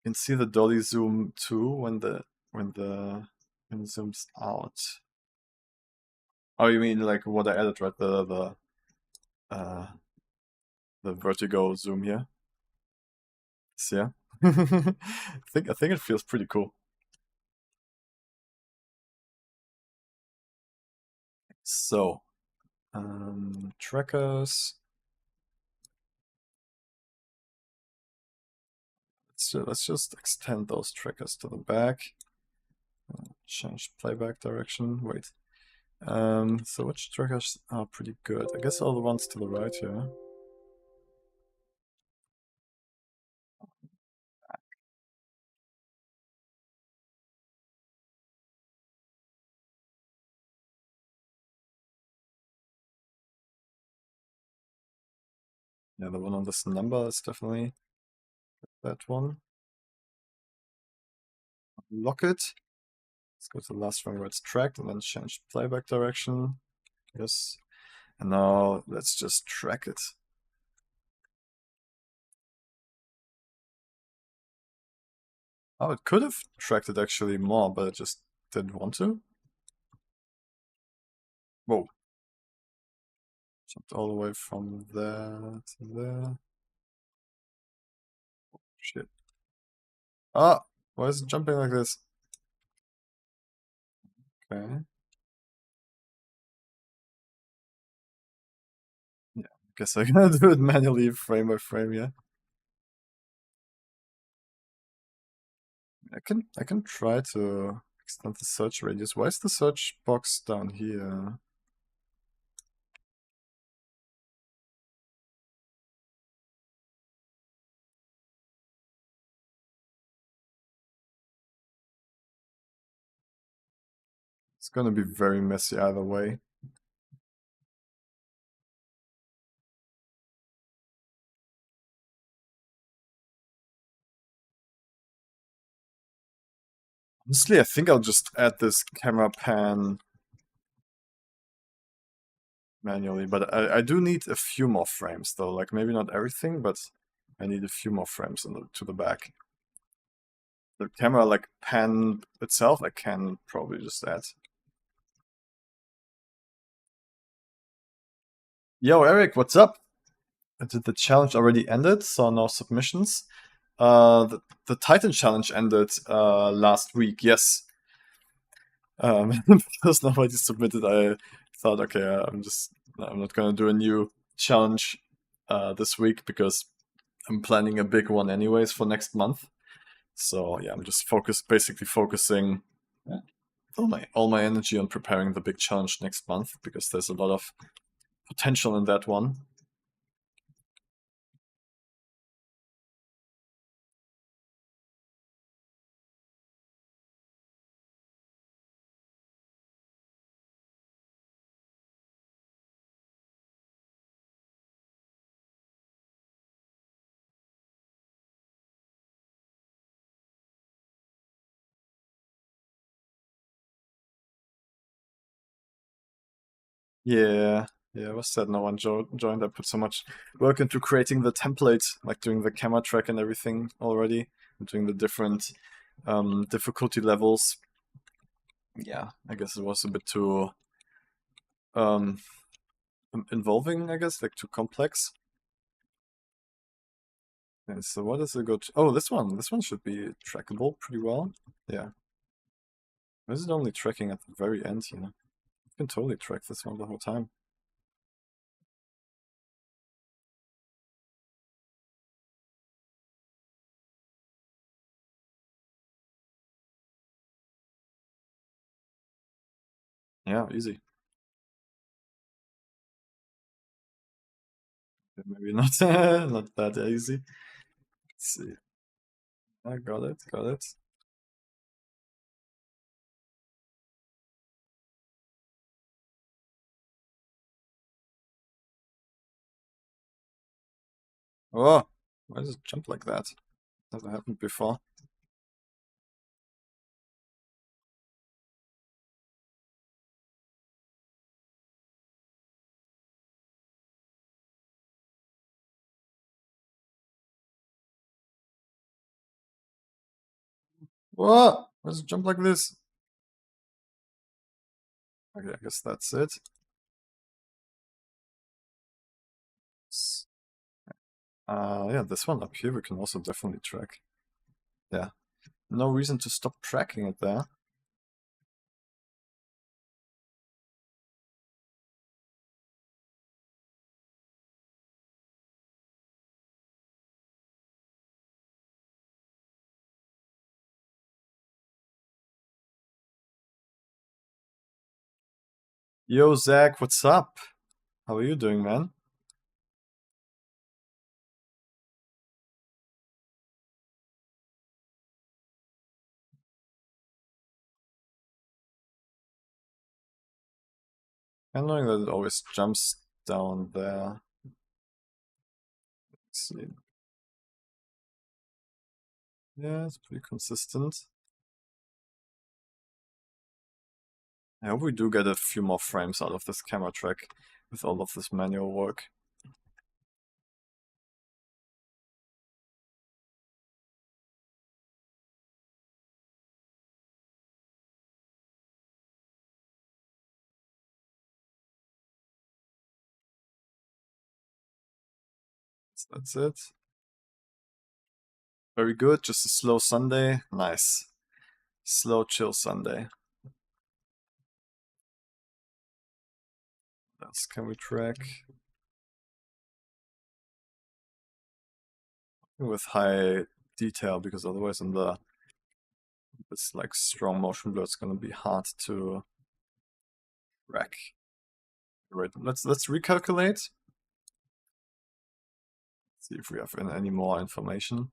You can see the dolly zoom too when it zooms out. Oh, you mean like what I added, right? Uh the vertigo zoom here. So, yeah. I think it feels pretty cool. So, trackers. Let's just extend those trackers to the back. Change playback direction. Wait. So which trackers are pretty good? I guess all the ones to the right here. Yeah, the one on this number is definitely that one. Lock it. Let's go to the last one where it's tracked and then change playback direction. Yes. And now let's just track it. Oh, it could have tracked it actually more, but it just didn't want to. Whoa. Jumped all the way from there to there. Shit. Ah! Why is it jumping like this? Okay. Yeah, I guess I'm gonna do it manually frame by frame, yeah. I can try to extend the search radius. Why is the search box down here? It's gonna be very messy either way. Honestly, I think I'll just add this camera pan manually, but I do need a few more frames though. Like maybe not everything, but I need a few more frames to the back. The camera like pan itself, I can probably just add. Yo, Eric, what's up? Did the challenge already ended? So no submissions. The Titan challenge ended last week. Yes. Because nobody submitted, I thought, okay, I'm not gonna do a new challenge this week because I'm planning a big one anyways for next month. So yeah, I'm just basically focusing all my energy on preparing the big challenge next month because there's a lot of potential in that one. Yeah, yeah, I was sad no one joined. I put so much work into creating the template, like doing the camera track and everything already, and doing the different difficulty levels. Yeah, I guess it was a bit too um, involving, I guess, like too complex. Yeah, so what is a good... Oh, this one. This one should be trackable pretty well. Yeah. This is only tracking at the very end, you know. You can totally track this one the whole time. Yeah, easy. Maybe not not that easy. Let's see. I got it, got it. Oh, why does it jump like that? Never happened before. What? Why does it jump like this? Okay, I guess that's it. Yeah, this one up here we can also definitely track. Yeah, no reason to stop tracking it there. Yo, Zach, what's up? How are you doing, man? Annoying that it always jumps down there. Let's see. Yeah, it's pretty consistent. I hope we do get a few more frames out of this camera track with all of this manual work. So that's it. Very good, just a slow Sunday. Nice. Slow, chill Sunday. What else can we track? With high detail, because otherwise in this like strong motion blur, it's gonna be hard to track. Right, let's recalculate. See if we have any more information.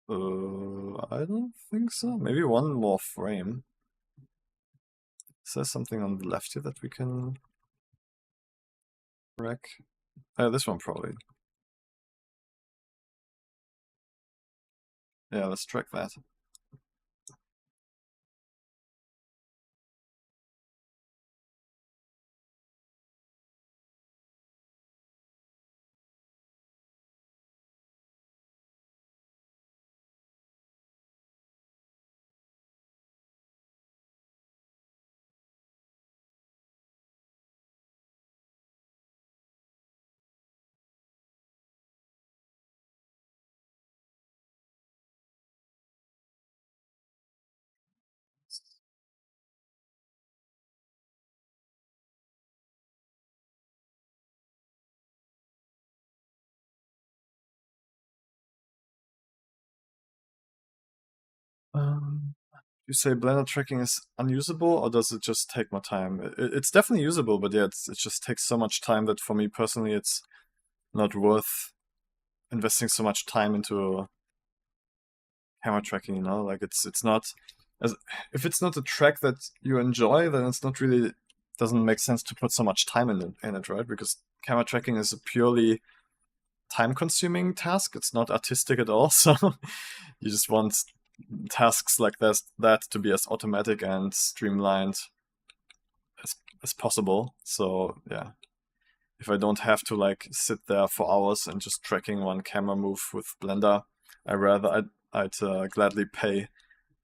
I don't think so. Maybe one more frame. Is there something on the left here that we can track? This one probably. Yeah, let's track that. You say Blender tracking is unusable, or does it just take more time? It's definitely usable, but yeah, it just takes so much time that for me personally, it's not worth investing so much time into camera tracking. You know, like it's not as if it's not a track that you enjoy, then it's not really doesn't make sense to put so much time in it, right? Because camera tracking is a purely time-consuming task. It's not artistic at all, so you just want tasks like this that to be as automatic and streamlined as possible. So yeah, if I don't have to like sit there for hours and just tracking one camera move with Blender, I'd gladly pay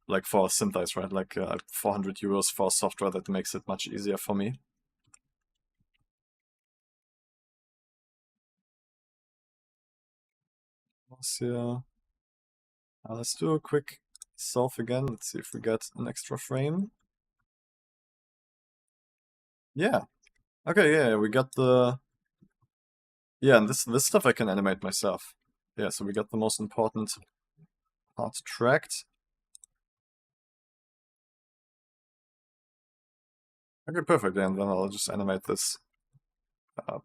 like for Synthesize, right? Like 400 euros for software that makes it much easier for me. So let's do a quick solve again. Let's see if we get an extra frame. Yeah. Okay, yeah, we got the... Yeah, and this stuff I can animate myself. Yeah, so we got the most important part tracked. Okay, perfect, and then I'll just animate this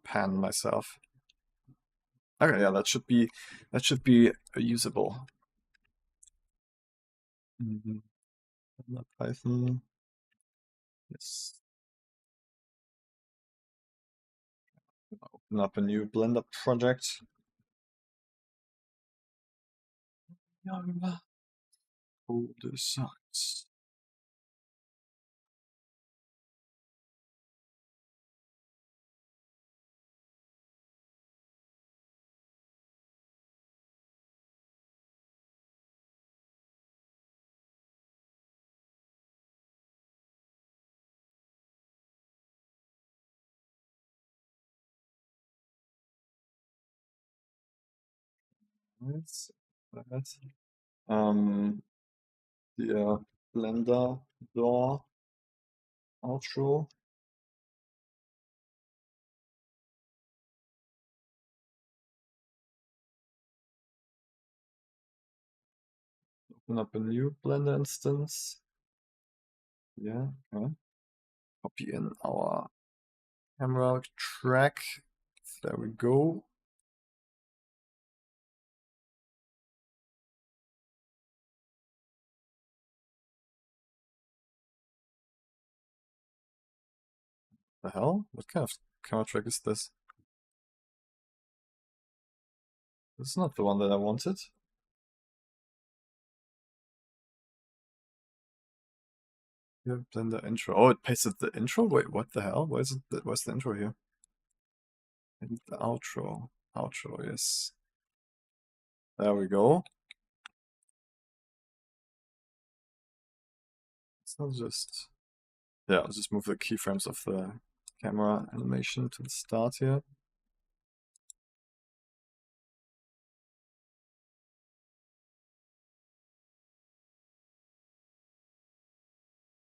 pan myself. Okay, yeah, that should be usable. Python. Yes. Open up a new Blender project. Code designs. That's that. The Blender door outro. Open up a new Blender instance. Yeah, okay. Copy in our camera track. There we go. The hell? What kind of camera track is this? This is not the one that I wanted. Yeah, Blender intro. Oh, it pasted the intro? Wait, what the hell? Where's the intro here? And the outro. Outro, yes. There we go. It's not just... Yeah, I'll just move the keyframes of the camera animation to the start here.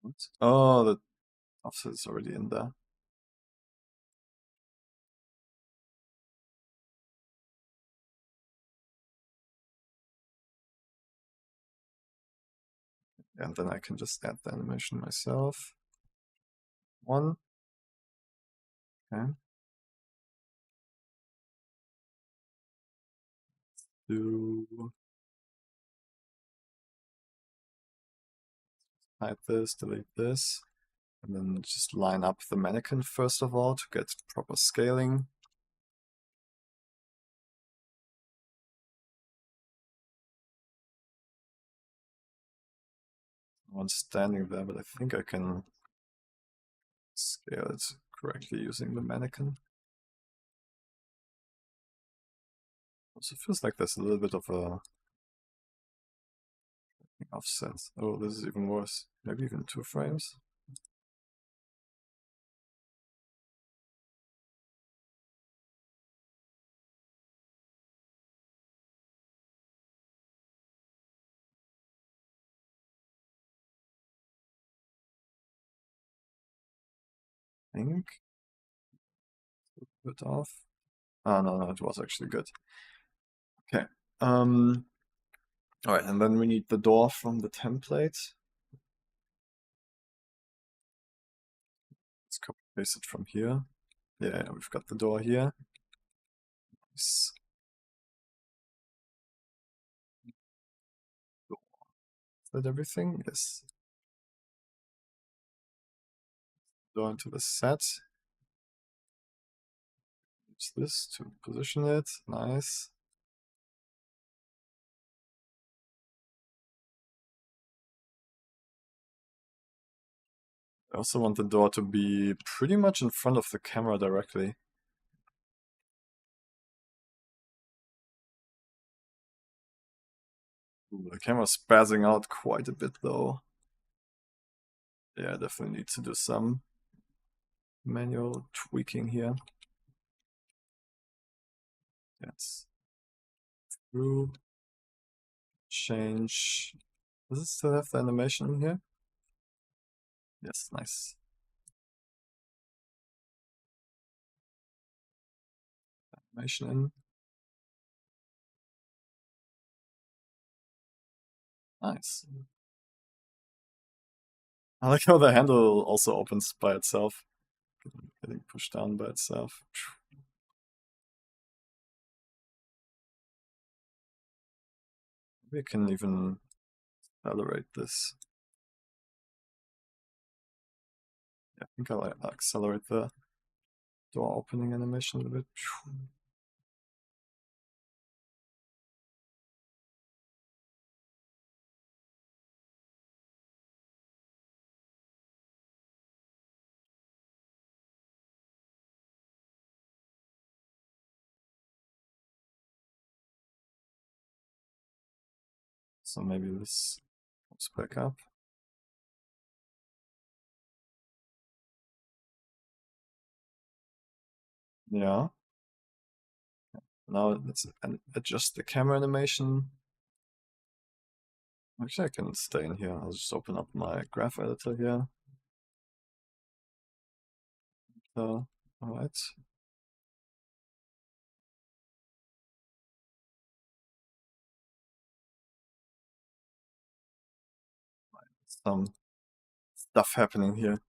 What? Oh, the offset is already in there. And then I can just add the animation myself. One. Okay. Two. Hide this, delete this. And then just line up the mannequin first of all to get proper scaling. One standing there, but I think I can scale it correctly using the mannequin. Also feels like there's a little bit of a offset. Oh, this is even worse. Maybe even 2 frames. I think. Put off. Oh no, it was actually good. Okay. Alright, and then we need the door from the template. Let's copy paste it from here. Yeah, we've got the door here. Nice. Is that everything? Yes. Door into the set. Use this to position it. Nice. I also want the door to be pretty much in front of the camera directly. Ooh, the camera's spazzing out quite a bit though. Yeah, I definitely need to do some manual tweaking here. Yes. Through. Change. Does it still have the animation in here? Yes, nice. Animation in. Nice. I like how the handle also opens by itself. Getting pushed down by itself. Maybe I can even accelerate this. Yeah, I think I'll accelerate the door opening animation a little bit. So maybe this comes back up. Yeah. Now let's adjust the camera animation. Actually, I can stay in here. I'll just open up my graph editor here. So, alright. Some stuff happening here.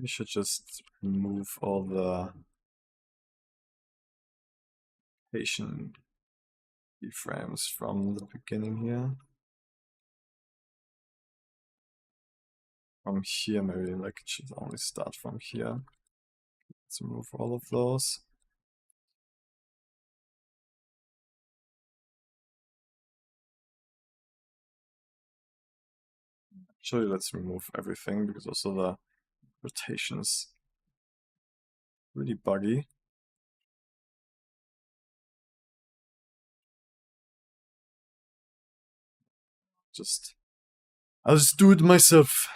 We should just remove all the patient keyframes from the beginning here. From here, maybe like it should only start from here. Let's remove all of those. Actually, let's remove everything because also the rotation's really buggy. I'll just do it myself.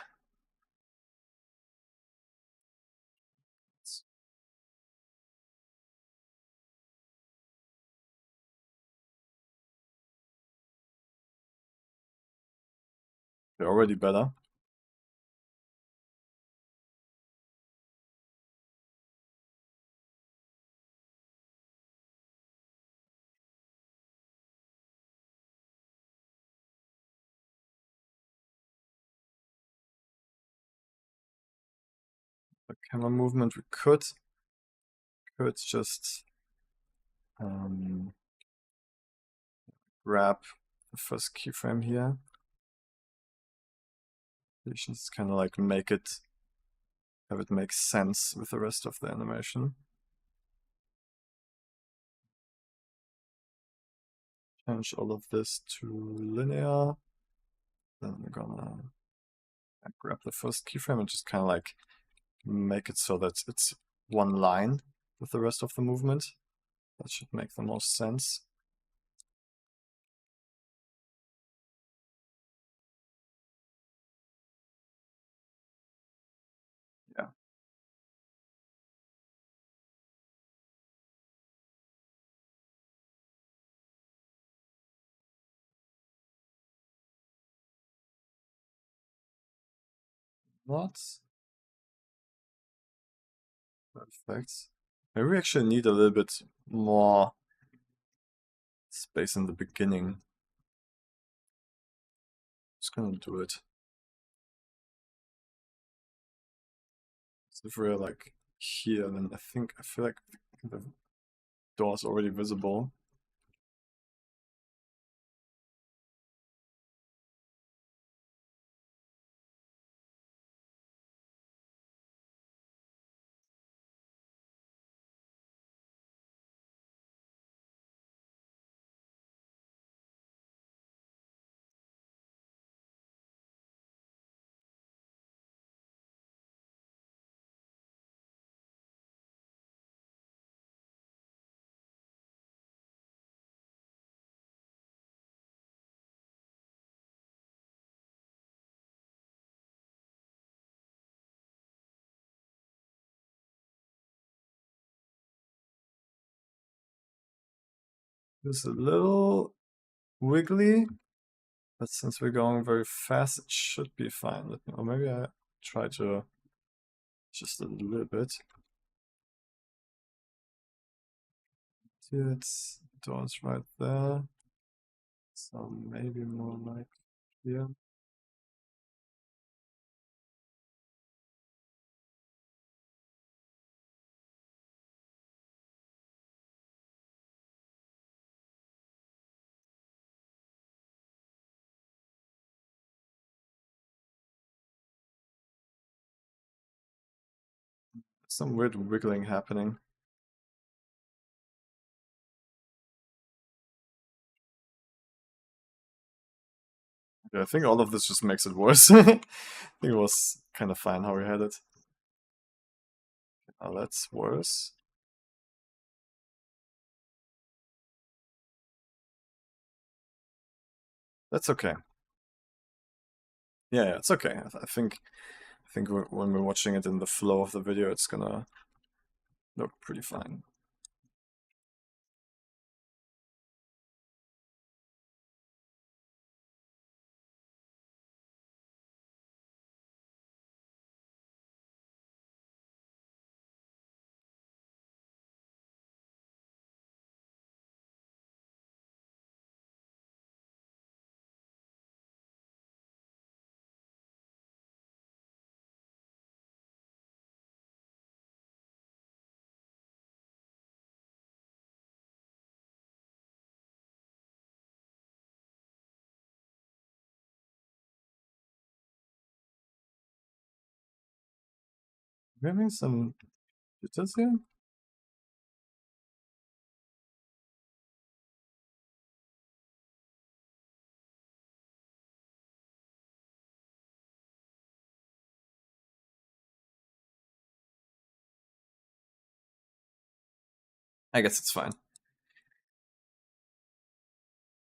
They're already better. The camera movement we could just grab the first keyframe here. You should just kind of like have it make sense with the rest of the animation. Change all of this to linear. Then we're gonna grab the first keyframe and just kind of like make it so that it's one line with the rest of the movement. That should make the most sense. Yeah. Not perfect. Maybe we actually need a little bit more space in the beginning. Just gonna do it. So if we're like here, then I feel like the door's already visible. It's a little wiggly, but since we're going very fast, it should be fine. Or maybe I try to just a little bit. It's doors right there. So maybe more like here. Some weird wiggling happening. Yeah, I think all of this just makes it worse. I think it was kind of fine how we had it. Now that's worse. That's okay. Yeah, it's okay. I think when we're watching it in the flow of the video, it's gonna look pretty fine. We're having some jitters here. I guess it's fine.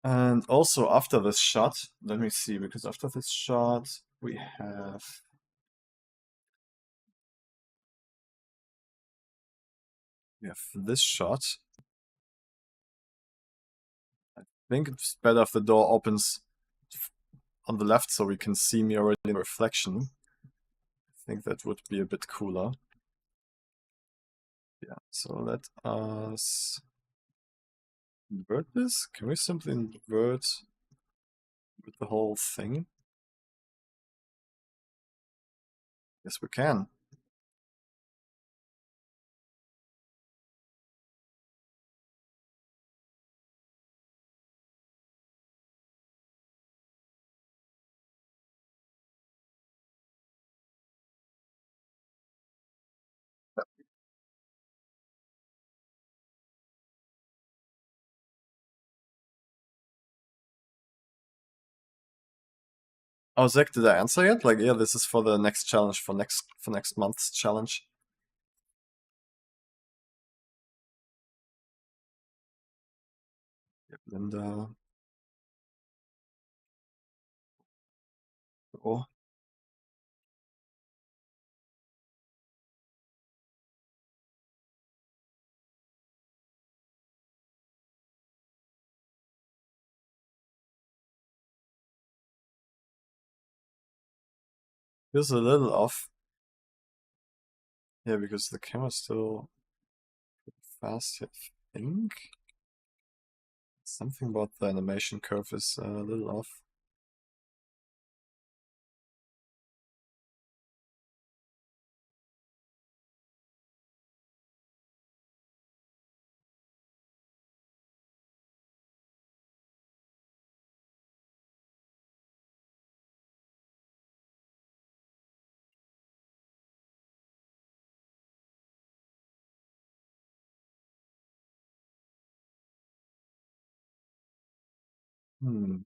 And also after this shot, let me see, because after this shot we have this shot. I think it's better if the door opens on the left so we can see me already in reflection. I think that would be a bit cooler. Yeah, so let us invert this. Can we simply invert with the whole thing? Yes, we can. Oh, Zach, did I answer yet? Like, yeah, this is for the next challenge, for next month's challenge. Yep, Linda. Oh, feels a little off. Yeah, because the camera's still fast here, I think. Something about the animation curve is a little off. Hmm.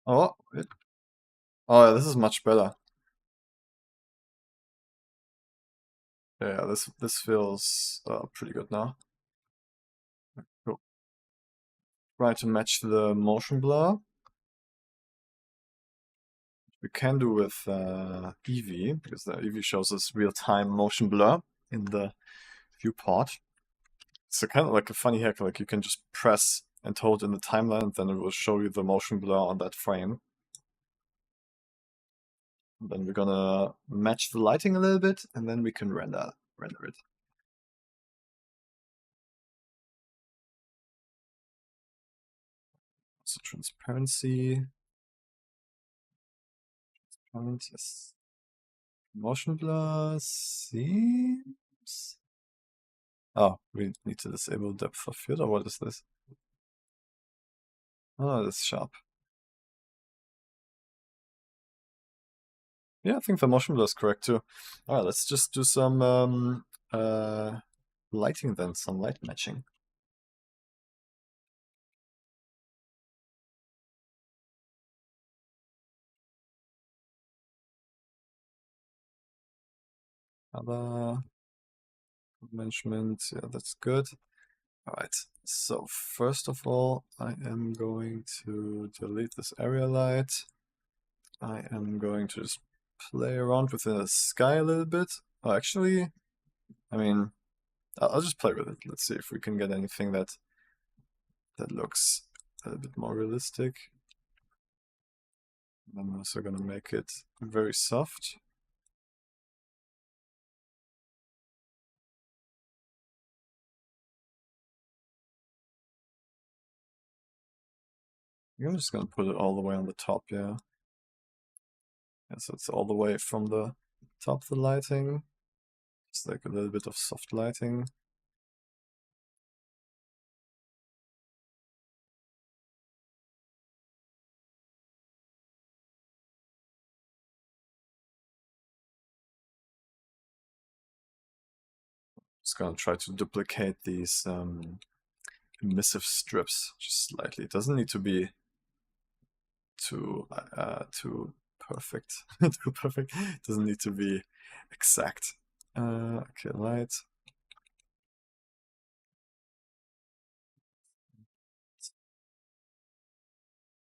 Oh, oh, yeah, this is much better. Yeah, this feels pretty good now. Cool. Try to match the motion blur. We can do with Eevee, because the Eevee shows us real-time motion blur in the viewport. It's kind of like a funny hack, like you can just press and hold in the timeline, and then it will show you the motion blur on that frame. And then we're gonna match the lighting a little bit, and then we can render it. So transparency, yes. Motion blur seems. Oh, we need to disable depth of field, or what is this? Oh, that's sharp. Yeah, I think the motion blur is correct too. Alright, let's just do some lighting then, some light matching. Other management, yeah, that's good. Alright, so first of all, I am going to delete this area light. I am going to just play around with the sky a little bit. Oh, actually, I mean, I'll just play with it. Let's see if we can get anything that looks a little bit more realistic. I'm also gonna make it very soft. I'm just gonna put it all the way on the top, yeah. Yeah, so it's all the way from the top of the lighting. Just like a little bit of soft lighting. Just gonna try to duplicate these emissive strips just slightly. It doesn't need to be too perfect. Too perfect. It doesn't need to be exact. Okay, light.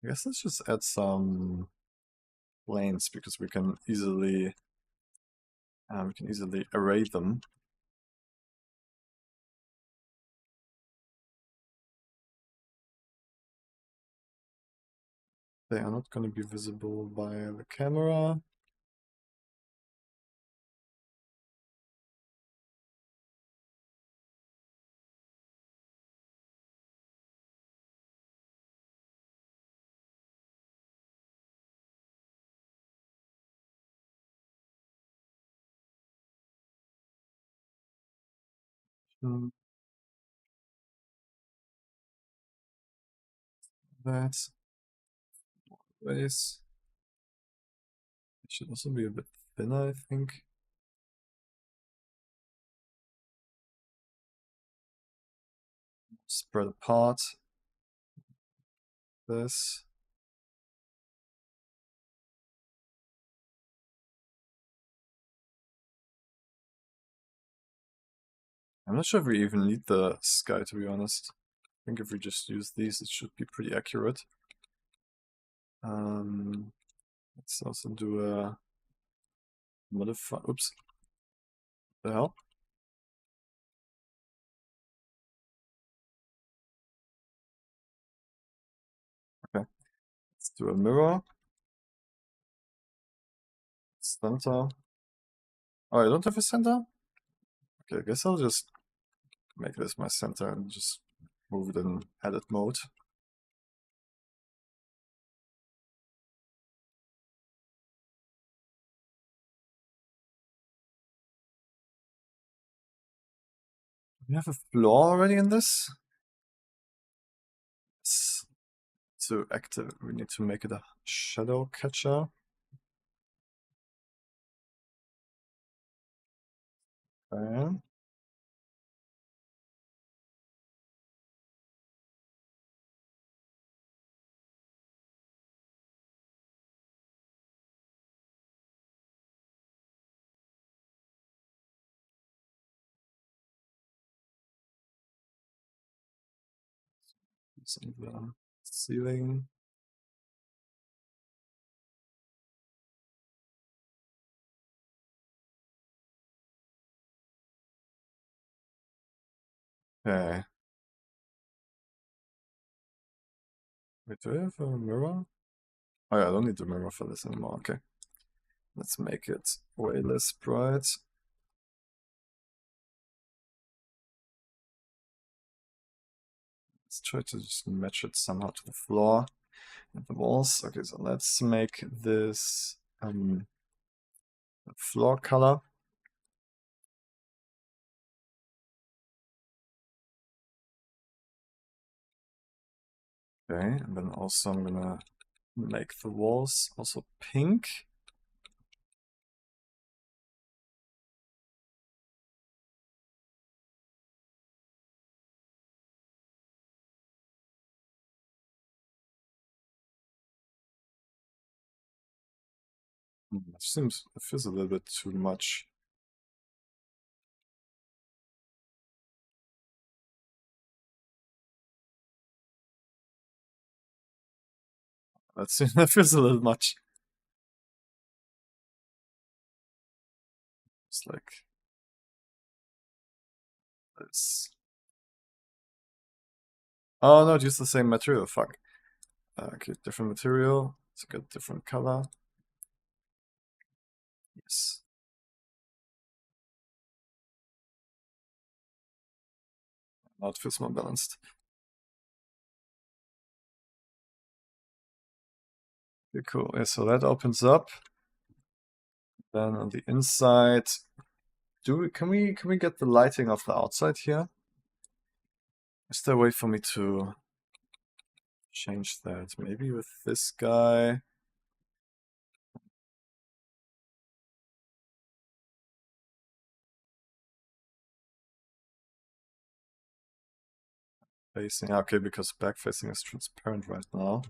I guess let's just add some lanes because we can easily array them. They are not going to be visible by the camera. Hmm, That base. It should also be a bit thinner, I think. Spread apart. This. I'm not sure if we even need the sky, to be honest. I think if we just use these, it should be pretty accurate. Let's also do a modify. Oops. The hell? Okay. Let's do a mirror. Center. Oh, I don't have a center? Okay, I guess I'll just make this my center and just move it in edit mode. Do we have a floor already in this? To active, we need to make it a shadow catcher. Okay. Using the ceiling. Okay. Wait, do I have a mirror? Oh yeah, I don't need the mirror for this anymore. Okay. Let's make it way less bright. Let's try to just match it somehow to the floor and the walls. Okay, so let's make this floor color. Okay, and then also I'm gonna make the walls also pink. It feels a little bit too much. That feels a little much. It's like this. Oh no, use the same material. Fuck. Okay, different material. Let's get different color. Yes. Now it feels more balanced. Okay, cool. Yeah, so that opens up. Then on the inside, can we get the lighting of the outside here? Is there a way for me to change that? Maybe with this guy. Facing, okay, because back facing is transparent right now.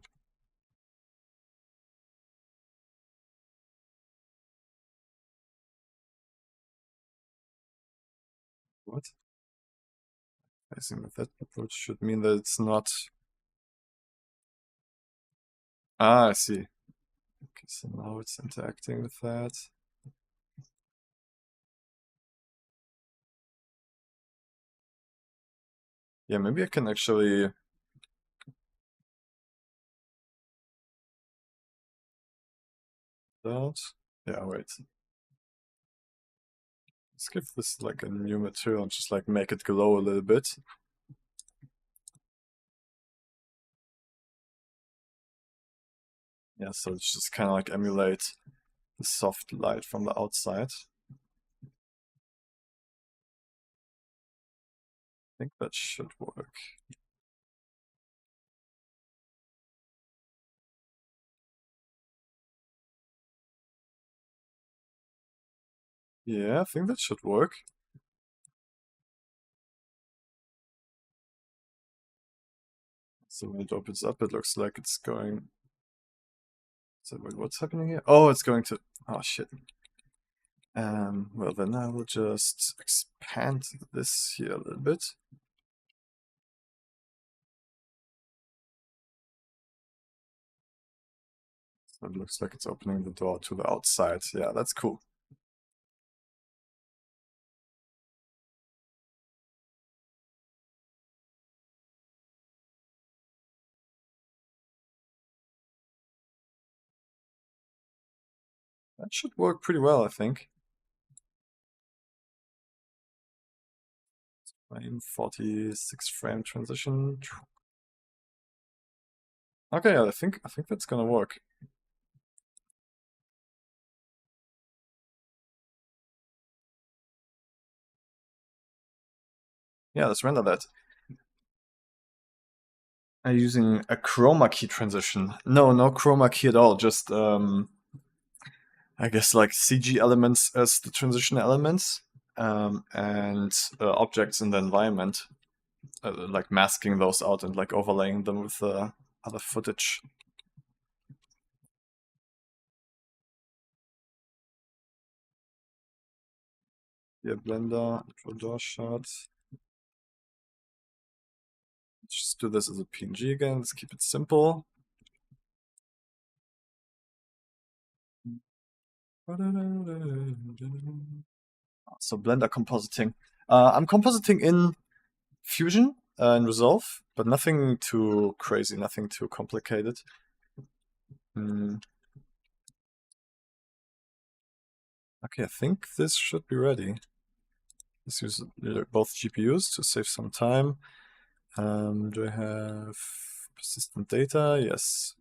What? Facing with that approach should mean that it's not. Ah, I see. Okay, so now it's interacting with that. Yeah, maybe I can actually. That. Yeah, wait. Let's give this like a new material and just like make it glow a little bit. Yeah, so it's just kind of like emulate the soft light from the outside. I think that should work. Yeah, I think that should work. So when it opens up, it looks like it's going. So wait, what's happening here? Oh, it's going to. Oh shit. Well, then I will just expand this here a little bit. So it looks like it's opening the door to the outside. Yeah, that's cool. That should work pretty well, I think. Frame 46 frame transition. Okay, I think that's gonna work. Yeah, let's render that. Are you using a chroma key transition? No, no chroma key at all. Just I guess like CG elements as the transition elements, and objects in the environment, like masking those out and like overlaying them with other footage. Here, Blender, intro door shot. Just do this as a PNG again. Let's keep it simple. So Blender compositing. I'm compositing in Fusion and Resolve, but nothing too crazy, nothing too complicated. Okay, I think this should be ready. Let's use both GPUs to save some time. Do I have persistent data? Yes.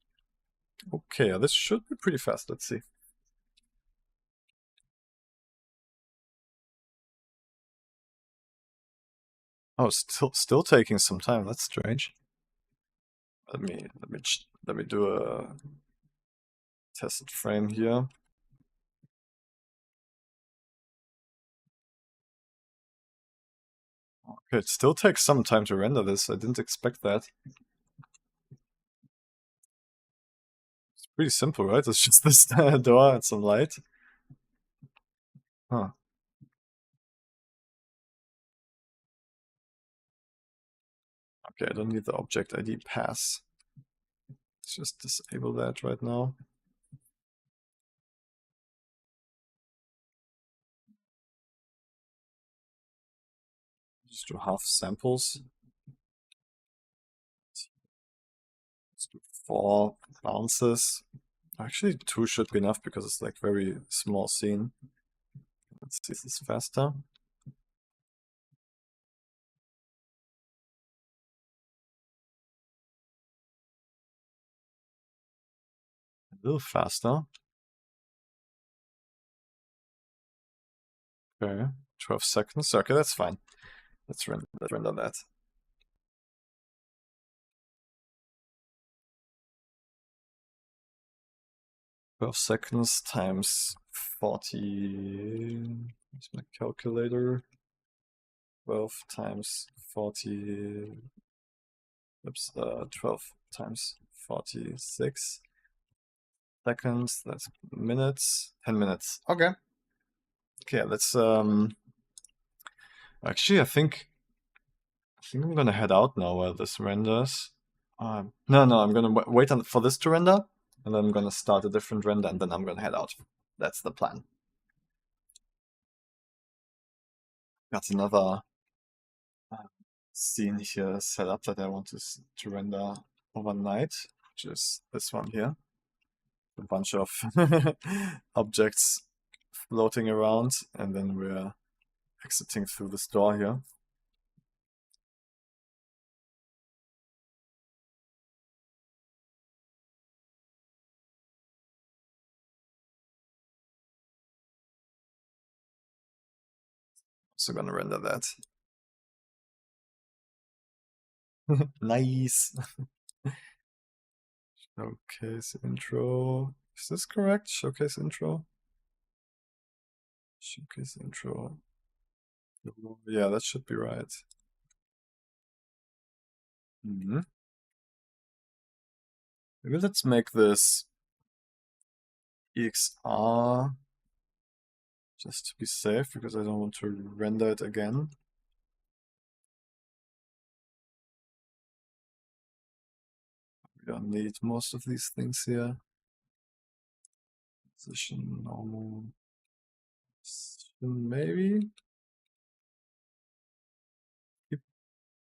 Okay, this should be pretty fast. Let's see. Oh, still taking some time. That's strange. Let me do a test frame here. Okay, it still takes some time to render this. I didn't expect that. It's pretty simple, right? It's just this door and some light. Huh. Okay, I don't need the object ID pass. Let's just disable that right now. Just do half samples. Let's do 4 bounces. Actually, 2 should be enough because it's like very small scene. Let's see this faster. A little faster. Okay, 12 seconds. Okay, that's fine. Let's render that. 12 seconds times 40. Where's my calculator? 12 times 40. Oops, 12 times 46 seconds. That's minutes. 10 minutes. Okay. Okay, let's actually I think I'm gonna head out now while this renders. No, I'm gonna wait for this to render, and then I'm gonna start a different render, and then I'm gonna head out. That's the plan. Got another scene here set up that I want to render overnight, which is this one here. A bunch of objects floating around, and then we're exiting through this door here. So gonna render that. Nice. Showcase intro. Is this correct? Showcase intro? Showcase intro. Yeah, that should be right. Maybe let's make this EXR just to be safe, because I don't want to render it again. We don't need most of these things here. Position, normal, maybe. Keep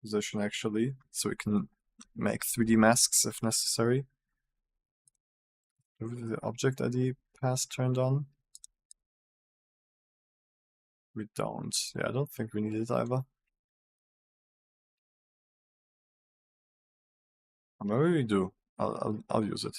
position actually, so we can make 3D masks if necessary. With the object ID pass turned on. We don't. Yeah, I don't think we need it either. Or maybe we do. I'll use it.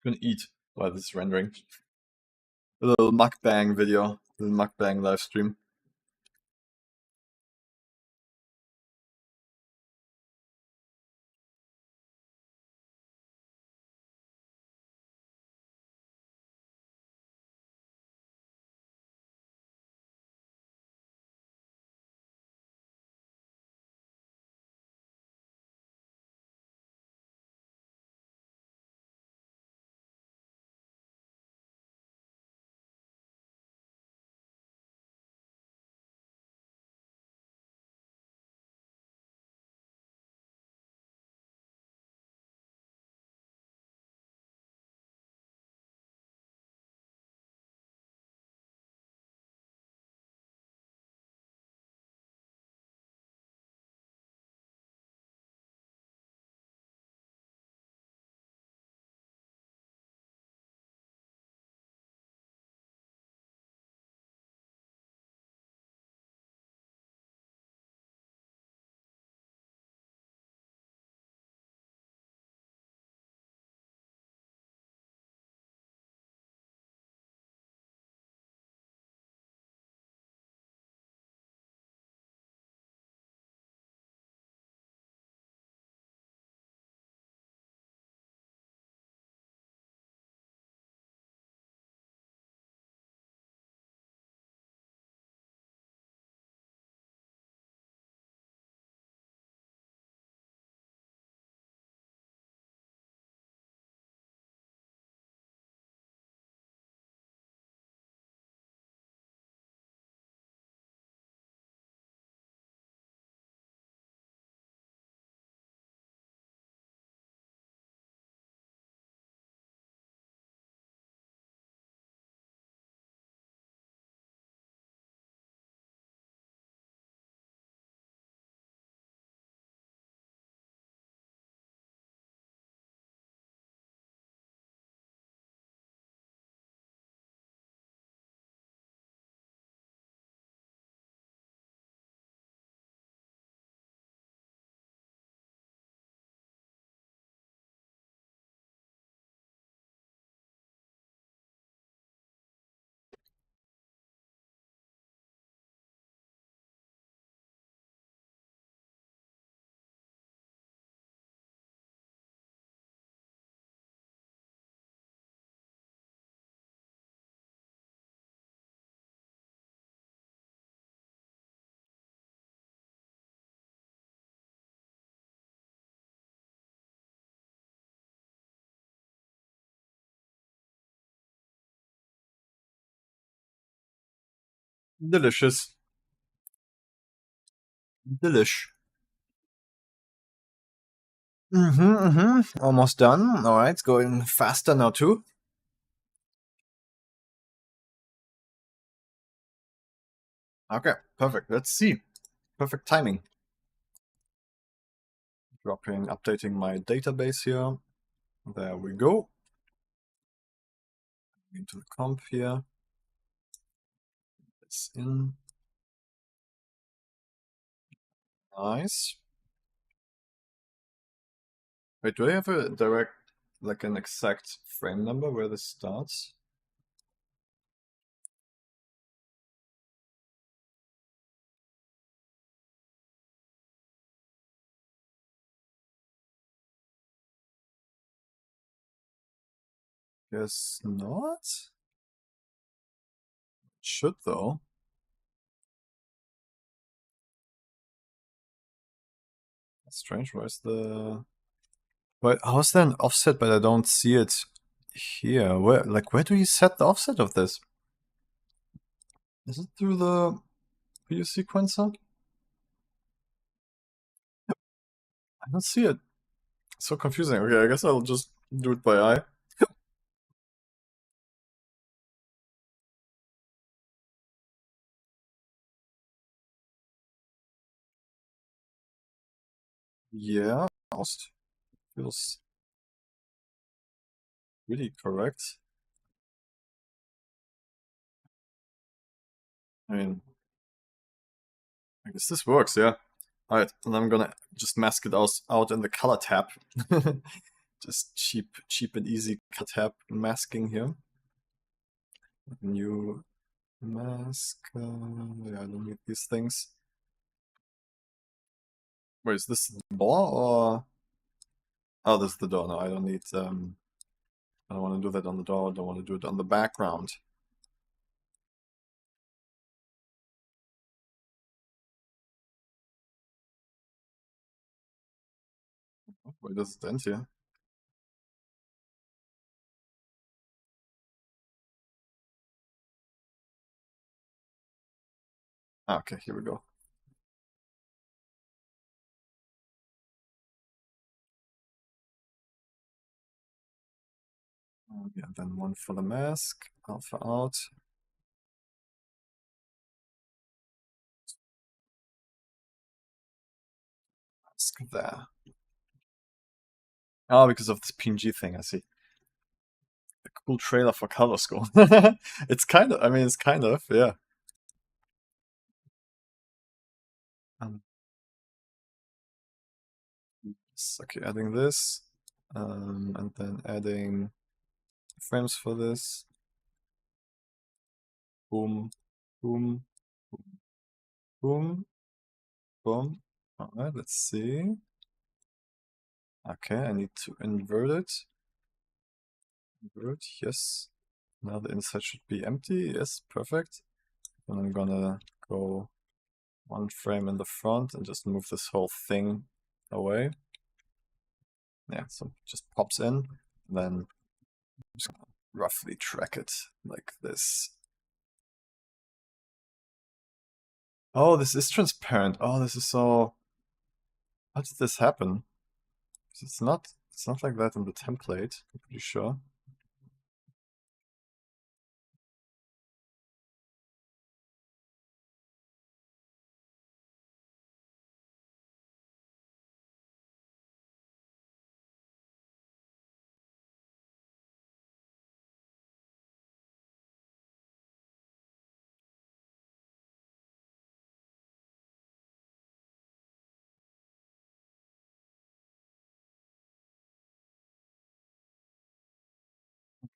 Just gonna eat while this is rendering. A little mukbang video, a little mukbang live stream. Delicious. Delish. Almost done. All right, it's going faster now too. Okay, perfect. Let's see. Perfect timing. updating my database here. There we go. Into the comp here. It's in. Nice. Wait, do I have a direct, like an exact frame number where this starts? Guess not. Should though. That's strange. Where's the? Wait, how's there an offset, but I don't see it here? Where do you set the offset of this? Is it through the view sequencer? I don't see it. It's so confusing. Okay, I guess I'll just do it by eye. Yeah, almost feels really correct. I mean, I guess this works, yeah. Alright, and I'm gonna just mask it out in the color tab. Just cheap and easy color tab masking here. New mask. Yeah, I don't need these things. Wait, is this the door or? Oh, this is the door. No, I don't need. I don't want to do that on the door. I don't want to do it on the background. Where does it end here? Ah, okay, here we go. Yeah, then one for the mask. Alpha out. Mask there. Oh, because of this PNG thing, I see. A cool trailer for Color School. It's kind of, I mean, it's kind of, yeah. Um, okay, adding this. And then adding frames for this. Boom, boom, boom, boom, boom. Alright, let's see. Okay, I need to invert it. Invert, yes. Now the inside should be empty. Yes, perfect. And I'm gonna go one frame in the front and just move this whole thing away. Yeah, so it just pops in. Then I'm just gonna roughly track it like this. Oh, this is transparent. Oh, this is so. How did this happen? 'Cause it's not like that in the template, I'm pretty sure.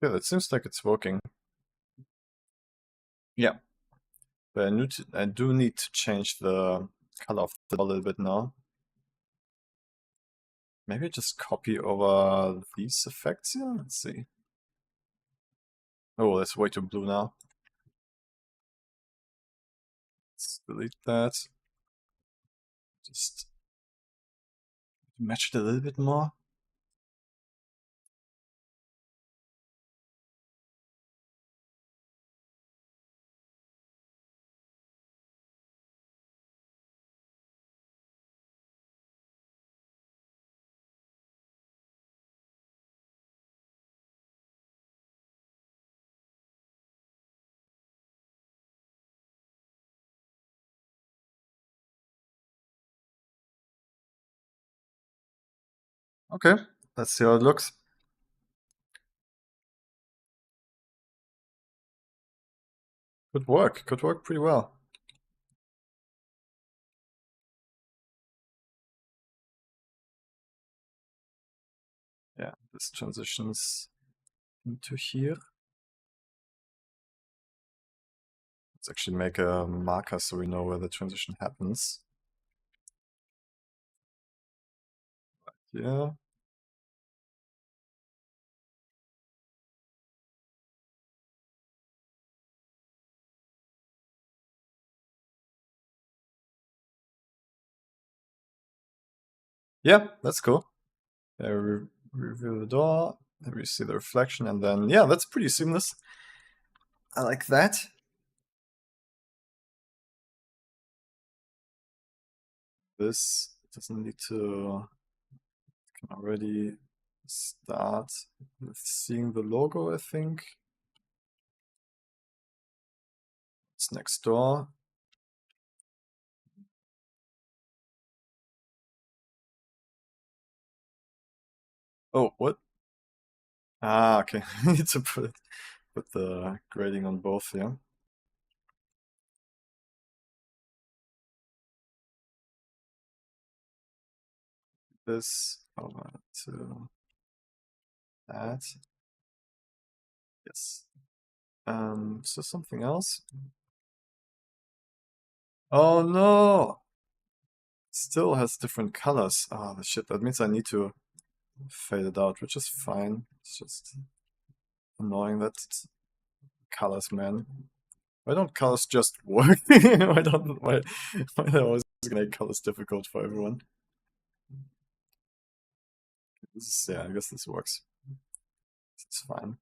Yeah, that seems like it's working. Yeah. But I do need to change the color of the a little bit now. Maybe just copy over these effects here? Let's see. Oh, that's way too blue now. Let's delete that. Just match it a little bit more. Okay, let's see how it looks. Good work. Could work pretty well. Yeah, this transitions into here. Let's actually make a marker so we know where the transition happens. Yeah. Yeah, that's cool. Reveal the door, and we see the reflection, and then, yeah, that's pretty seamless. I like that. This doesn't need to, can already start with seeing the logo, I think. It's next door. Oh, what? Ah, okay. I need to put the grading on both here. This over to that. Yes. So something else. Oh no! Still has different colors. Ah, the shit. That means I need to fade it out, which is fine. It's just annoying that it's colors, man. Why don't colors just work? Why they always make colors difficult for everyone? This is, yeah, I guess this works. It's fine.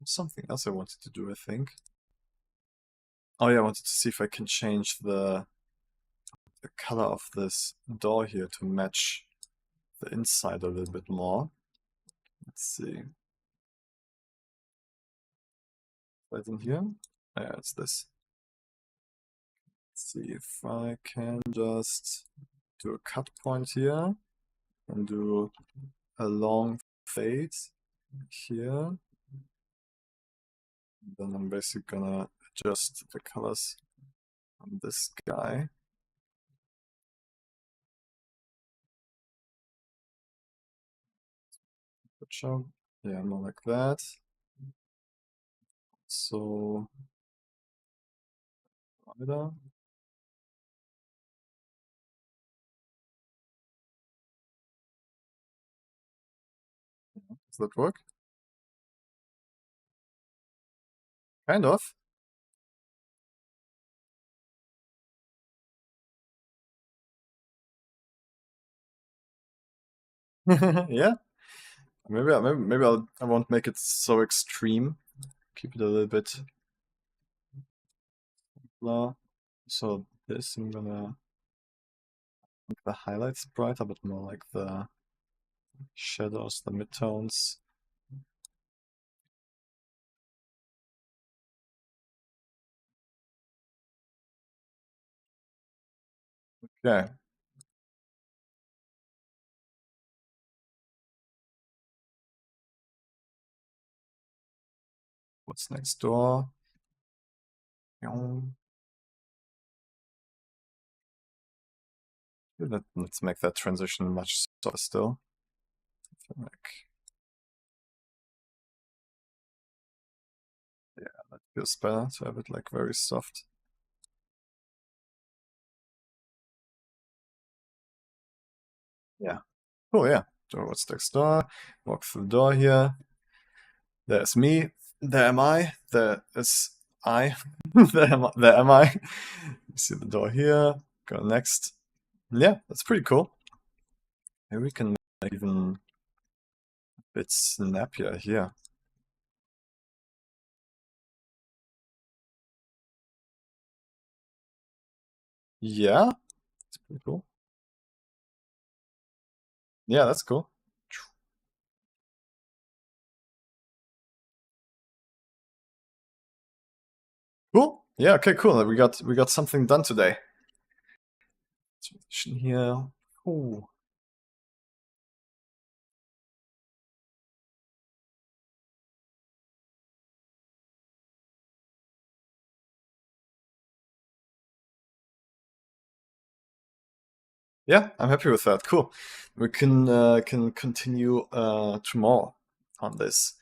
Something else I wanted to do, I think. Oh yeah, I wanted to see if I can change the color of this door here to match the inside a little bit more. Let's see. Right in here? Yeah, it's this. Let's see if I can just do a cut point here and do a long fade here. Then I'm basically gonna adjust the colors on this guy. Good job. Yeah, more like that. So, weiter. Does that work? Kind of. Yeah. Maybe I won't make it so extreme. Keep it a little bit blah. So this I'm gonna make the highlights brighter, but more like the shadows, the midtones. Okay. What's next door? Let's make that transition much softer still. Like, yeah, that feels better to have it like very soft. Yeah. Oh yeah. So what's next door? Walk through the door here. There's me. There am I. There is I. There am I. You see the door here. Go next. Yeah, that's pretty cool. Maybe we can make even a bit snappier here. Yeah, it's pretty cool. Yeah, that's cool. Cool. Yeah. Okay. Cool. We got something done today. Here. Ooh. Yeah, I'm happy with that. Cool. We can continue tomorrow on this.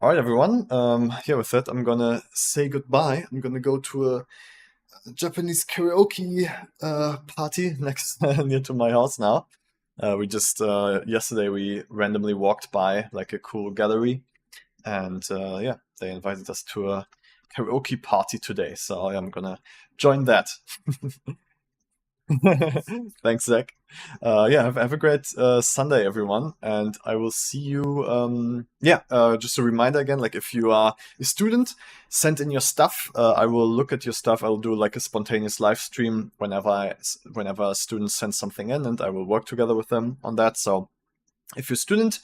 All right, everyone. Yeah, with that, I'm gonna say goodbye. I'm gonna go to a Japanese karaoke party next near to my house now. We just yesterday we randomly walked by like a cool gallery, and yeah, they invited us to a karaoke party today. So I'm gonna join that. Thanks, Zach. Yeah, have a great Sunday, everyone, and I will see you. Yeah, just a reminder again, like if you are a student, send in your stuff. I will look at your stuff. I will do like a spontaneous live stream whenever a student sends something in, and I will work together with them on that. So if you're a student,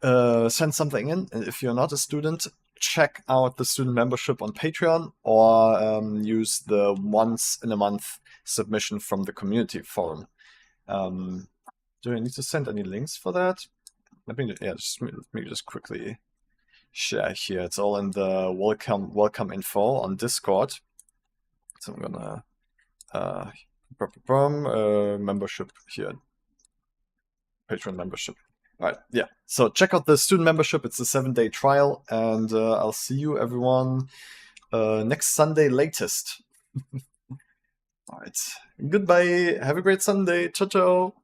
send something in. And if you're not a student, check out the student membership on Patreon or use the once in a month submission from the community forum. Do I need to send any links for that? Let me just quickly share here. It's all in the welcome info on Discord. So I'm gonna membership here, Patreon membership. All right, yeah. So check out the student membership. It's a 7-day trial, and I'll see you everyone next Sunday latest. All right. Goodbye. Have a great Sunday. Ciao, ciao.